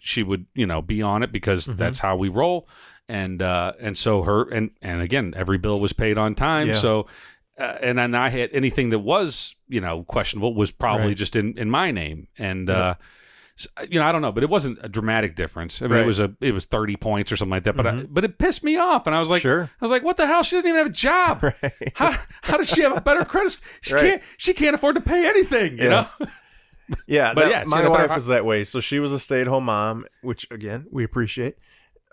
[SPEAKER 2] you know be on it because that's how we roll. And so her and again, every bill was paid on time.
[SPEAKER 1] Yeah.
[SPEAKER 2] So and then I had anything that was, you know, questionable was probably just in my name. And so, you know, I don't know, but it wasn't a dramatic difference. I mean, it was 30 points or something like that. But but it pissed me off, and I was like, what the hell? She doesn't even have a job.
[SPEAKER 1] Right.
[SPEAKER 2] How does she have a better credit? She can't afford to pay anything. You know.
[SPEAKER 1] Yeah,
[SPEAKER 2] but
[SPEAKER 1] my wife was that way. So she was a stay-at-home mom, which again we appreciate.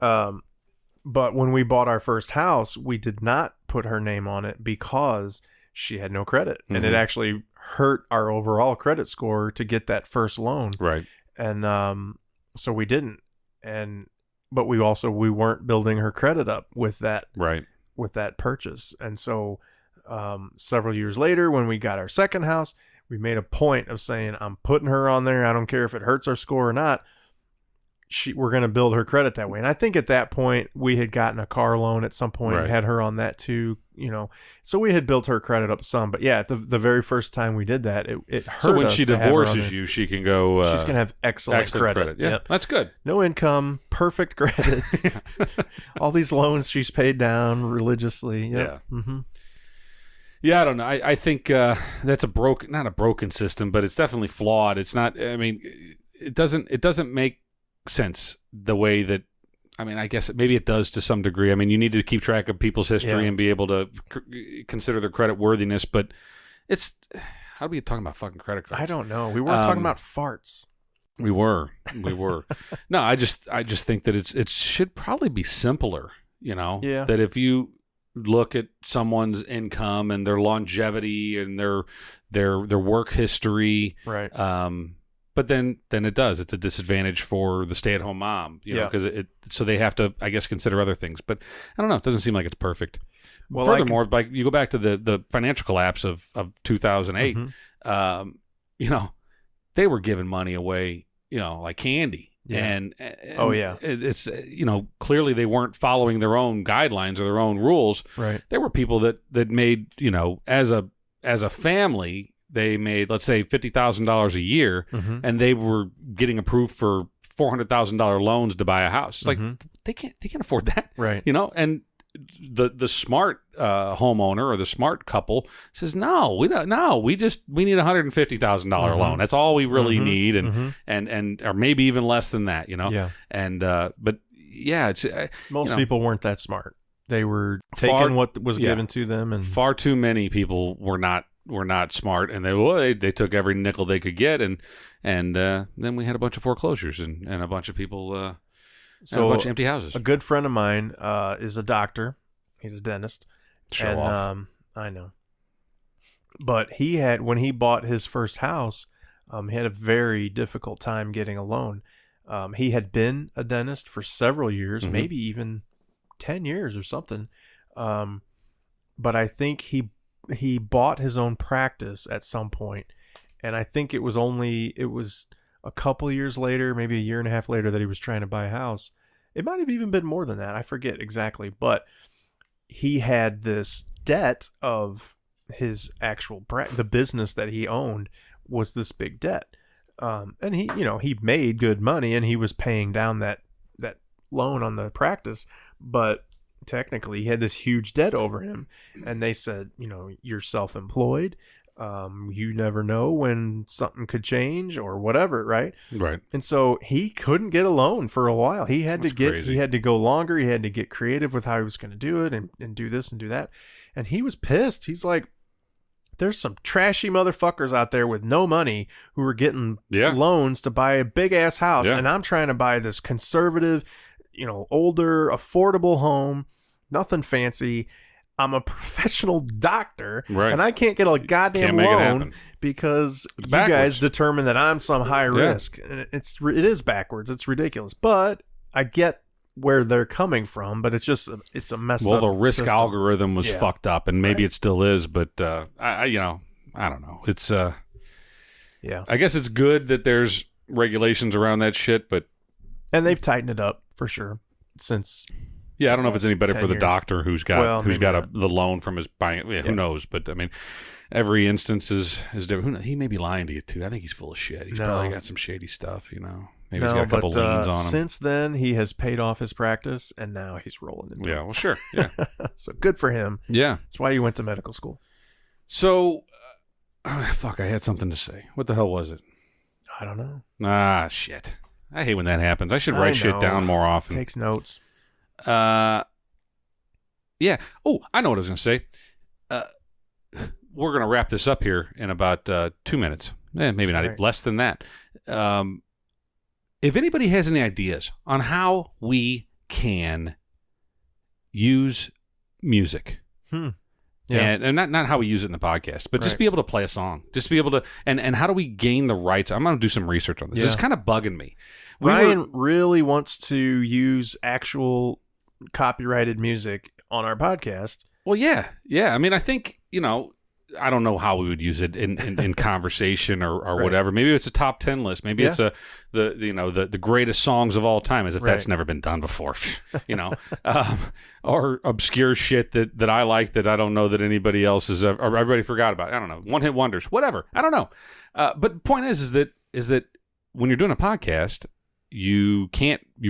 [SPEAKER 1] But when we bought our first house, we did not put her name on it because she had no credit, and it actually hurt our overall credit score to get that first loan.
[SPEAKER 2] Right.
[SPEAKER 1] And so we didn't. But we weren't building her credit up with that.
[SPEAKER 2] Right.
[SPEAKER 1] With that purchase, and so several years later, when we got our second house, we made a point of saying, "I'm putting her on there. I don't care if it hurts our score or not. We're going to build her credit that way." And I think at that point we had gotten a car loan at some point, and had her on that too, you know. So we had built her credit up some, but yeah, the very first time we did that, it hurt.
[SPEAKER 2] So when
[SPEAKER 1] us
[SPEAKER 2] she
[SPEAKER 1] to have her on
[SPEAKER 2] divorces
[SPEAKER 1] there.
[SPEAKER 2] you, she can go.
[SPEAKER 1] She's going to have excellent credit.
[SPEAKER 2] Yeah, that's good.
[SPEAKER 1] No income, perfect credit. All these loans she's paid down religiously. Yep.
[SPEAKER 2] Yeah. Yeah, I don't know. I think that's not a broken system, but it's definitely flawed. It's not. I mean, it doesn't make sense the way that. I mean, I guess maybe it does to some degree. I mean, you need to keep track of people's history and be able to consider their credit worthiness. But it's how are we talking about fucking credit cards?
[SPEAKER 1] I don't know. We weren't talking about farts.
[SPEAKER 2] We were. No, I just think that it should probably be simpler. You know, that if you look at someone's income and their longevity and their work history,
[SPEAKER 1] right?
[SPEAKER 2] But then it's a disadvantage for the stay-at-home mom, you know, because so they have to, I guess, consider other things. But I don't know. It doesn't seem like it's perfect. Well, furthermore, like you go back to the financial collapse of 2008, you know, they were giving money away, you know, like candy. Yeah. And it's, you know, clearly they weren't following their own guidelines or their own rules.
[SPEAKER 1] Right.
[SPEAKER 2] There were people that made, you know, as a family, they made, let's say, $50,000 a year, and they were getting approved for $400,000 loans to buy a house. It's like they can't afford that,
[SPEAKER 1] right?
[SPEAKER 2] You know, and the smart homeowner or the smart couple says, no, we don't. No, we need $150,000 loan. That's all we really need, and or maybe even less than that, you know.
[SPEAKER 1] Yeah.
[SPEAKER 2] And but yeah, it's
[SPEAKER 1] most people weren't that smart. They were taking what was given to them, and
[SPEAKER 2] far too many people were not smart, and they took every nickel they could get, and then we had a bunch of foreclosures and a bunch of people, and a bunch of empty houses.
[SPEAKER 1] A good friend of mine is a doctor. He's a dentist.
[SPEAKER 2] Show off.
[SPEAKER 1] I know. But when he bought his first house, he had a very difficult time getting a loan. He had been a dentist for several years, maybe even 10 years or something. But I think he bought his own practice at some point, and I think it was a couple years later, maybe a year and a half later, that he was trying to buy a house. It might have even been more than that. I forget exactly, but he had this debt of his actual the business that he owned was this big debt, and he made good money, and he was paying down that loan on the practice, but technically he had this huge debt over him, and they said, you're self-employed, You never know when something could change or whatever, right?
[SPEAKER 2] Right.
[SPEAKER 1] And so he couldn't get a loan for a while. He had
[SPEAKER 2] Crazy.
[SPEAKER 1] he had to go longer. He had to get creative with how he was going to do it and do this and do that. And he was pissed. He's like, there's some trashy motherfuckers out there with no money who are getting loans to buy a big ass house. And I'm trying to buy this conservative, older, affordable home, nothing fancy. I'm a professional doctor, and I can't get a goddamn loan because you guys determine that I'm some high risk. And it is backwards. It's ridiculous. But I get where they're coming from, but it's a messed up
[SPEAKER 2] Well, the risk
[SPEAKER 1] system.
[SPEAKER 2] algorithm was fucked up, and maybe it still is, but I don't know. It's I guess it's good that there's regulations around that shit,
[SPEAKER 1] and they've tightened it up for sure since.
[SPEAKER 2] Yeah, I don't know if it's any better for the
[SPEAKER 1] years.
[SPEAKER 2] doctor who's got the loan from his buying. Yeah, who knows? But I mean, every instance is different. He may be lying to you too. I think he's full of shit. He's probably got some shady stuff. Maybe he's got a couple liens on him.
[SPEAKER 1] Since then, he has paid off his practice, and now he's rolling in.
[SPEAKER 2] Yeah, well, sure. Yeah,
[SPEAKER 1] so good for him.
[SPEAKER 2] Yeah,
[SPEAKER 1] that's why he went to medical school.
[SPEAKER 2] So, fuck, I had something to say. What the hell was it?
[SPEAKER 1] I don't know.
[SPEAKER 2] Ah, shit. I hate when that happens. I should write shit down more often.
[SPEAKER 1] Takes notes.
[SPEAKER 2] Yeah. Oh, I know what I was going to say. We're going to wrap this up here in about 2 minutes. Maybe not less than that. If anybody has any ideas on how we can use music, and not how we use it in the podcast, but just be able to play a song, just be able to, and how do we gain the rights? I'm going to do some research on this. It's kind of bugging me.
[SPEAKER 1] Ryan really wants to use actual copyrighted music on our podcast.
[SPEAKER 2] Well, yeah. I mean, I think, I don't know how we would use it in conversation or whatever. Maybe it's a top 10 list. Maybe it's the greatest songs of all time, as if that's never been done before, or obscure shit that I like that I don't know that anybody else has or everybody forgot about. I don't know. One hit wonders, whatever. I don't know. But the point is that when you're doing a podcast, you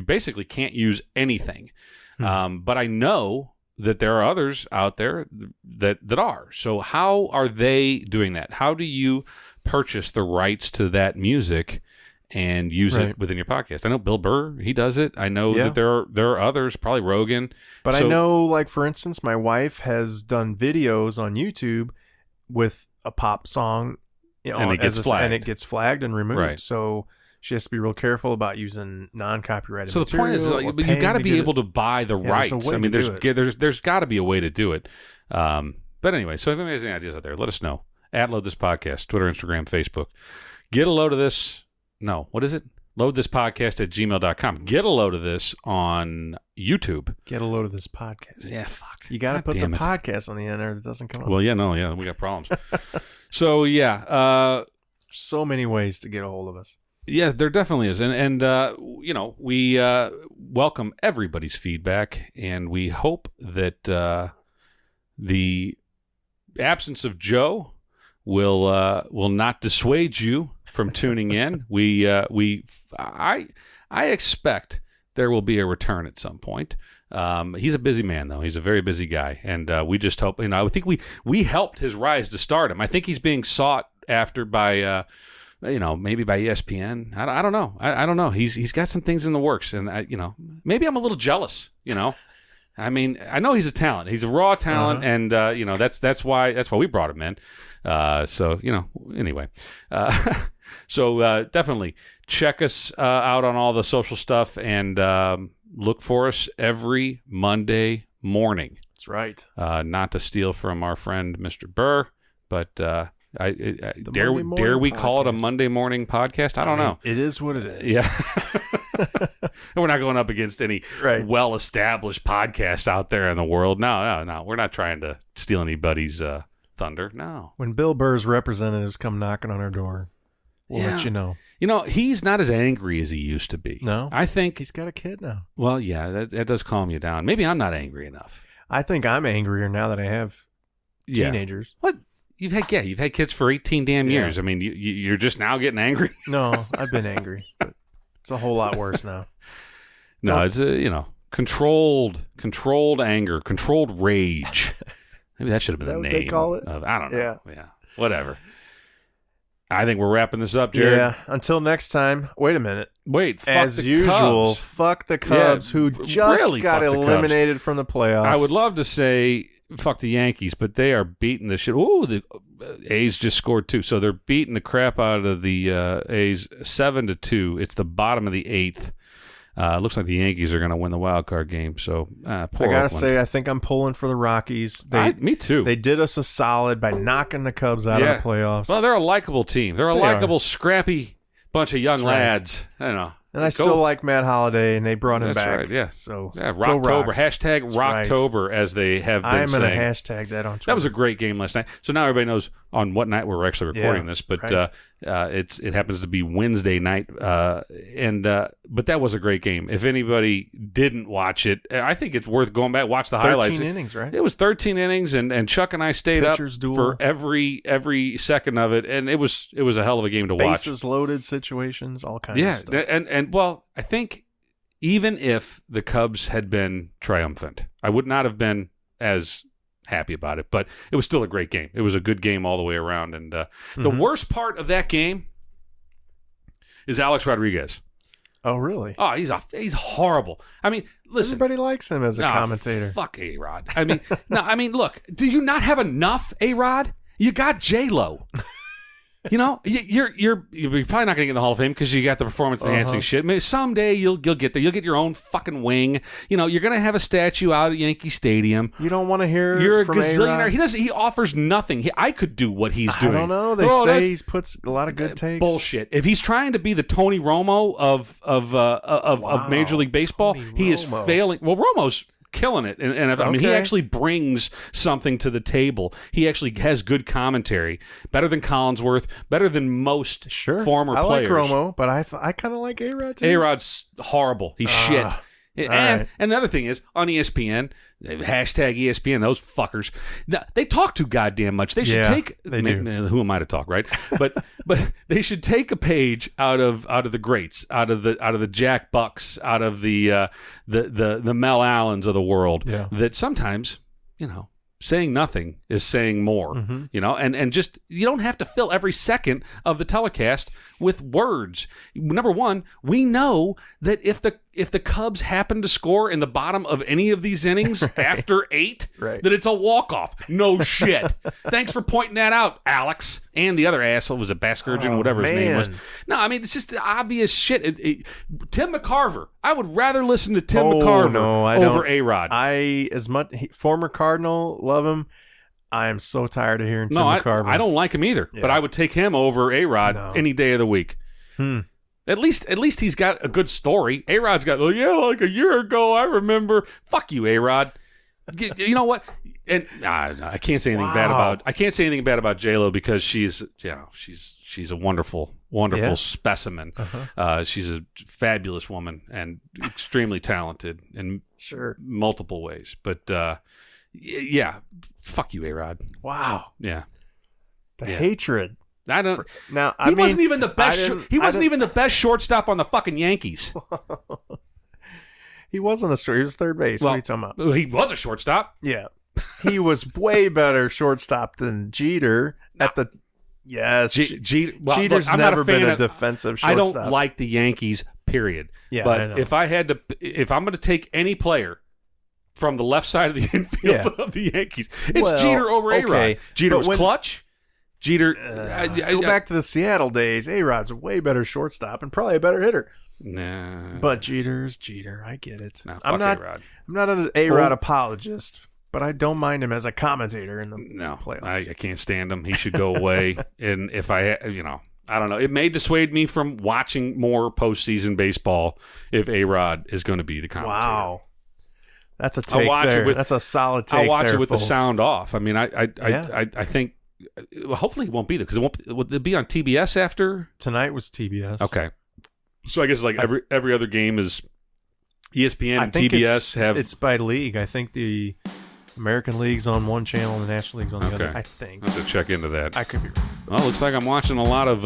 [SPEAKER 2] basically can't use anything. But I know that there are others out there that are. So how are they doing that? How do you purchase the rights to that music and use it within your podcast? I know Bill Burr, he does it. I know that there are others, probably Rogan.
[SPEAKER 1] But I know, like, for instance, my wife has done videos on YouTube with a pop song,
[SPEAKER 2] and it gets flagged
[SPEAKER 1] and removed.
[SPEAKER 2] Right.
[SPEAKER 1] So she has to be real careful about using non-copyrighted
[SPEAKER 2] material. So the point is, you got to be able to buy the rights. I mean, there's got to be a way to do it. But anyway, so if anybody has any ideas out there, let us know. @Load This Podcast, Twitter, Instagram, Facebook. Get a load of this. No, what is it? loadthispodcast@gmail.com. Get a load of this on YouTube.
[SPEAKER 1] Get a load of this podcast.
[SPEAKER 2] Yeah, fuck.
[SPEAKER 1] You got to put the podcast on the end or it doesn't come up.
[SPEAKER 2] Well, we got problems. So,
[SPEAKER 1] so many ways to get a hold of us.
[SPEAKER 2] Yeah, there definitely is. And we welcome everybody's feedback, and we hope that the absence of Joe will not dissuade you from tuning in. I expect there will be a return at some point. He's a busy man, though. He's a very busy guy, and we just hope. I think we helped his rise to stardom. I think he's being sought after by. Maybe by ESPN. I don't know. I don't know. He's got some things in the works, and maybe I'm a little jealous. I mean, I know he's a talent. He's a raw talent, and that's why we brought him in. Anyway, so definitely check us out on all the social stuff, and look for us every Monday morning.
[SPEAKER 1] That's right.
[SPEAKER 2] Not to steal from our friend Mr. Burr, but. Dare we call it a Monday morning podcast? I don't know.
[SPEAKER 1] It is what it is.
[SPEAKER 2] Yeah. We're not going up against any well-established podcasts out there in the world. No. We're not trying to steal anybody's thunder. No.
[SPEAKER 1] When Bill Burr's representatives come knocking on our door, we'll let you know.
[SPEAKER 2] He's not as angry as he used to be.
[SPEAKER 1] No.
[SPEAKER 2] I think
[SPEAKER 1] he's got a kid now.
[SPEAKER 2] Well, yeah, that does calm you down. Maybe I'm not angry enough.
[SPEAKER 1] I think I'm angrier now that I have teenagers.
[SPEAKER 2] What? You've had kids for 18 damn years. I mean, you're just now getting angry.
[SPEAKER 1] No, I've been angry, but it's a whole lot worse now.
[SPEAKER 2] No, it's controlled anger, controlled rage. Maybe that should have been the name.
[SPEAKER 1] They call it?
[SPEAKER 2] I don't know.
[SPEAKER 1] Yeah.
[SPEAKER 2] Whatever. I think we're wrapping this up, Jared.
[SPEAKER 1] Yeah. Until next time. Wait a minute.
[SPEAKER 2] Wait, fuck
[SPEAKER 1] As
[SPEAKER 2] the
[SPEAKER 1] usual,
[SPEAKER 2] Cubs.
[SPEAKER 1] fuck the Cubs, who just
[SPEAKER 2] really
[SPEAKER 1] got
[SPEAKER 2] fuck the Cubs.
[SPEAKER 1] eliminated from the playoffs.
[SPEAKER 2] I would love to say fuck the Yankees, but they are beating the shit. Ooh, the A's just scored 2, so they're beating the crap out of the A's 7-2. It's the bottom of the 8th. Looks like the Yankees are going to win the wild card game. So poor
[SPEAKER 1] I gotta
[SPEAKER 2] Oakland.
[SPEAKER 1] say, I think I'm pulling for the Rockies.
[SPEAKER 2] Me too.
[SPEAKER 1] They did us a solid by knocking the Cubs out of the playoffs.
[SPEAKER 2] Well, they're a likable team. They're a likable, scrappy bunch of young lads. I don't know.
[SPEAKER 1] And I still like Matt Holliday, and they brought him back.
[SPEAKER 2] Right, yeah.
[SPEAKER 1] So
[SPEAKER 2] Rocktober. Hashtag
[SPEAKER 1] That's
[SPEAKER 2] Rocktober, as they have been
[SPEAKER 1] I'm
[SPEAKER 2] saying.
[SPEAKER 1] going to hashtag that on Twitter.
[SPEAKER 2] That was a great game last night. So now everybody knows on what night we're actually recording this. But it happens to be Wednesday night. But that was a great game. If anybody didn't watch it, I think it's worth going back, watch the highlights.
[SPEAKER 1] 13 innings, right?
[SPEAKER 2] It was 13 innings, and Chuck and I stayed
[SPEAKER 1] Pitcher's
[SPEAKER 2] up
[SPEAKER 1] duel.
[SPEAKER 2] for every second of it, and it was a hell of a game to watch.
[SPEAKER 1] Bases loaded situations, all kinds of stuff.
[SPEAKER 2] And well, I think even if the Cubs had been triumphant, I would not have been as happy about it, but it was still a great game. It was a good game all the way around, and the worst part of that game is Alex Rodriguez.
[SPEAKER 1] Oh, really?
[SPEAKER 2] Oh, he's horrible. I mean, listen.
[SPEAKER 1] Everybody likes him as a commentator.
[SPEAKER 2] Fuck A-Rod. I mean, no. I mean, look. Do you not have enough A-Rod? You got J-Lo. You know, you're probably not going to get in the Hall of Fame because you got the performance enhancing shit. Maybe someday you'll get there. You'll get your own fucking wing. You know, you're going to have a statue out at Yankee Stadium.
[SPEAKER 1] You don't want to hear
[SPEAKER 2] You're a
[SPEAKER 1] from
[SPEAKER 2] gazillionaire.
[SPEAKER 1] A-Rod?
[SPEAKER 2] He offers nothing. I could do what he's doing.
[SPEAKER 1] I don't know. They say he puts a lot of good takes.
[SPEAKER 2] Bullshit. If he's trying to be the Tony Romo of Major League Baseball, he is failing. Well, Romo's killing it, and I mean, he actually brings something to the table. He actually has good commentary, better than Collinsworth, better than most former players.
[SPEAKER 1] I like Romo, but I kind of like A-Rod too.
[SPEAKER 2] A-Rod's horrible. He's shit. And
[SPEAKER 1] right.
[SPEAKER 2] another thing is, on ESPN, hashtag ESPN, those fuckers, they talk too goddamn much. They should take.
[SPEAKER 1] They do.
[SPEAKER 2] Who am I to talk, right? But they should take a page out of the greats, out of the Jack Bucks, out of the Mel Allens of the world.
[SPEAKER 1] Yeah.
[SPEAKER 2] That sometimes, you know, saying nothing is saying more.
[SPEAKER 1] Mm-hmm.
[SPEAKER 2] You know, and just you don't have to fill every second of the telecast with words. Number one, we know that if the Cubs happen to score in the bottom of any of these innings after 8, that it's a walk-off. No shit. Thanks for pointing that out, Alex. And the other asshole was a Baskerville, whatever his name was.
[SPEAKER 1] No,
[SPEAKER 2] I mean, it's just obvious shit. Tim McCarver. I would rather listen to Tim McCarver over A-Rod.
[SPEAKER 1] Former Cardinal, love him. I am so tired of hearing Tim McCarver.
[SPEAKER 2] I don't like him either, but I would take him over A-Rod any day of the week. At least he's got a good story. A-Rod's got, like a year ago, I remember. Fuck you, A-Rod. You know what? And I can't say anything bad about. I can't say anything bad about J-Lo because she's a wonderful specimen. She's a fabulous woman and extremely talented in multiple ways. But yeah, fuck you, A-Rod.
[SPEAKER 1] Wow.
[SPEAKER 2] Yeah.
[SPEAKER 1] The hatred.
[SPEAKER 2] I don't.
[SPEAKER 1] Now
[SPEAKER 2] he wasn't even the best. He wasn't even the best shortstop on the fucking Yankees.
[SPEAKER 1] He wasn't a short. He was third base. What are you talking about?
[SPEAKER 2] He was a shortstop.
[SPEAKER 1] Yeah, he was way better shortstop than Jeter at the. Yes, Jeter's never been a defensive shortstop.
[SPEAKER 2] I don't like the Yankees. Period.
[SPEAKER 1] Yeah,
[SPEAKER 2] but if I'm going to take any player from the left side of the infield of the Yankees, it's Jeter over A-Rod. Jeter was clutch. Jeter,
[SPEAKER 1] go back to the Seattle days. A-Rod's a way better shortstop and probably a better hitter.
[SPEAKER 2] Nah,
[SPEAKER 1] but Jeter's Jeter. I get it.
[SPEAKER 2] Nah,
[SPEAKER 1] I'm not an A-Rod apologist, but I don't mind him as a commentator in the playoffs.
[SPEAKER 2] I can't stand him. He should go away. And if I don't know. It may dissuade me from watching more postseason baseball if A-Rod is going to be the commentator.
[SPEAKER 1] Wow. That's a take there. That's a solid take.
[SPEAKER 2] I'll watch
[SPEAKER 1] there,
[SPEAKER 2] it with
[SPEAKER 1] folks.
[SPEAKER 2] the sound off. I mean, I think. Well, hopefully it won't be there because will it be on TBS after
[SPEAKER 1] tonight? Was TBS
[SPEAKER 2] okay? So I guess like every other game is ESPN and TBS have.
[SPEAKER 1] It's by league. I think the American League's on one channel and the National League's on the other. I think.
[SPEAKER 2] I'll have to check into that.
[SPEAKER 1] I could be wrong.
[SPEAKER 2] Well, it looks like I'm watching a lot of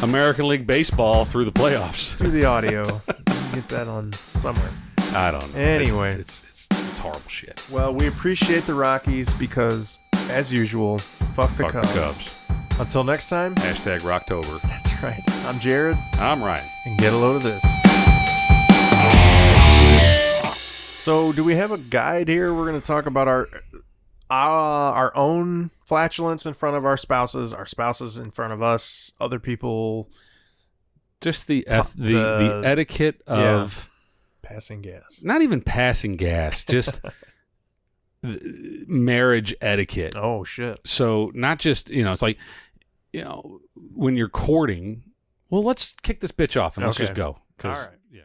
[SPEAKER 2] American League baseball through the playoffs.
[SPEAKER 1] Through the audio. You can get that on somewhere.
[SPEAKER 2] I don't know.
[SPEAKER 1] Anyway,
[SPEAKER 2] it's horrible shit.
[SPEAKER 1] Well, we appreciate the Rockies because, as usual, fuck the Cubs. Until next time.
[SPEAKER 2] Hashtag Rocktober.
[SPEAKER 1] That's right. I'm Jared.
[SPEAKER 2] I'm Ryan.
[SPEAKER 1] And get a load of this. So, do we have a guide here? We're going to talk about our own flatulence in front of our spouses in front of us, other people.
[SPEAKER 2] Just the etiquette of
[SPEAKER 1] passing gas.
[SPEAKER 2] Not even passing gas, just marriage etiquette.
[SPEAKER 1] Oh shit.
[SPEAKER 2] So not just, it's like, when you're courting, well, let's kick this bitch off and let's just go.
[SPEAKER 1] All right.
[SPEAKER 2] Yeah.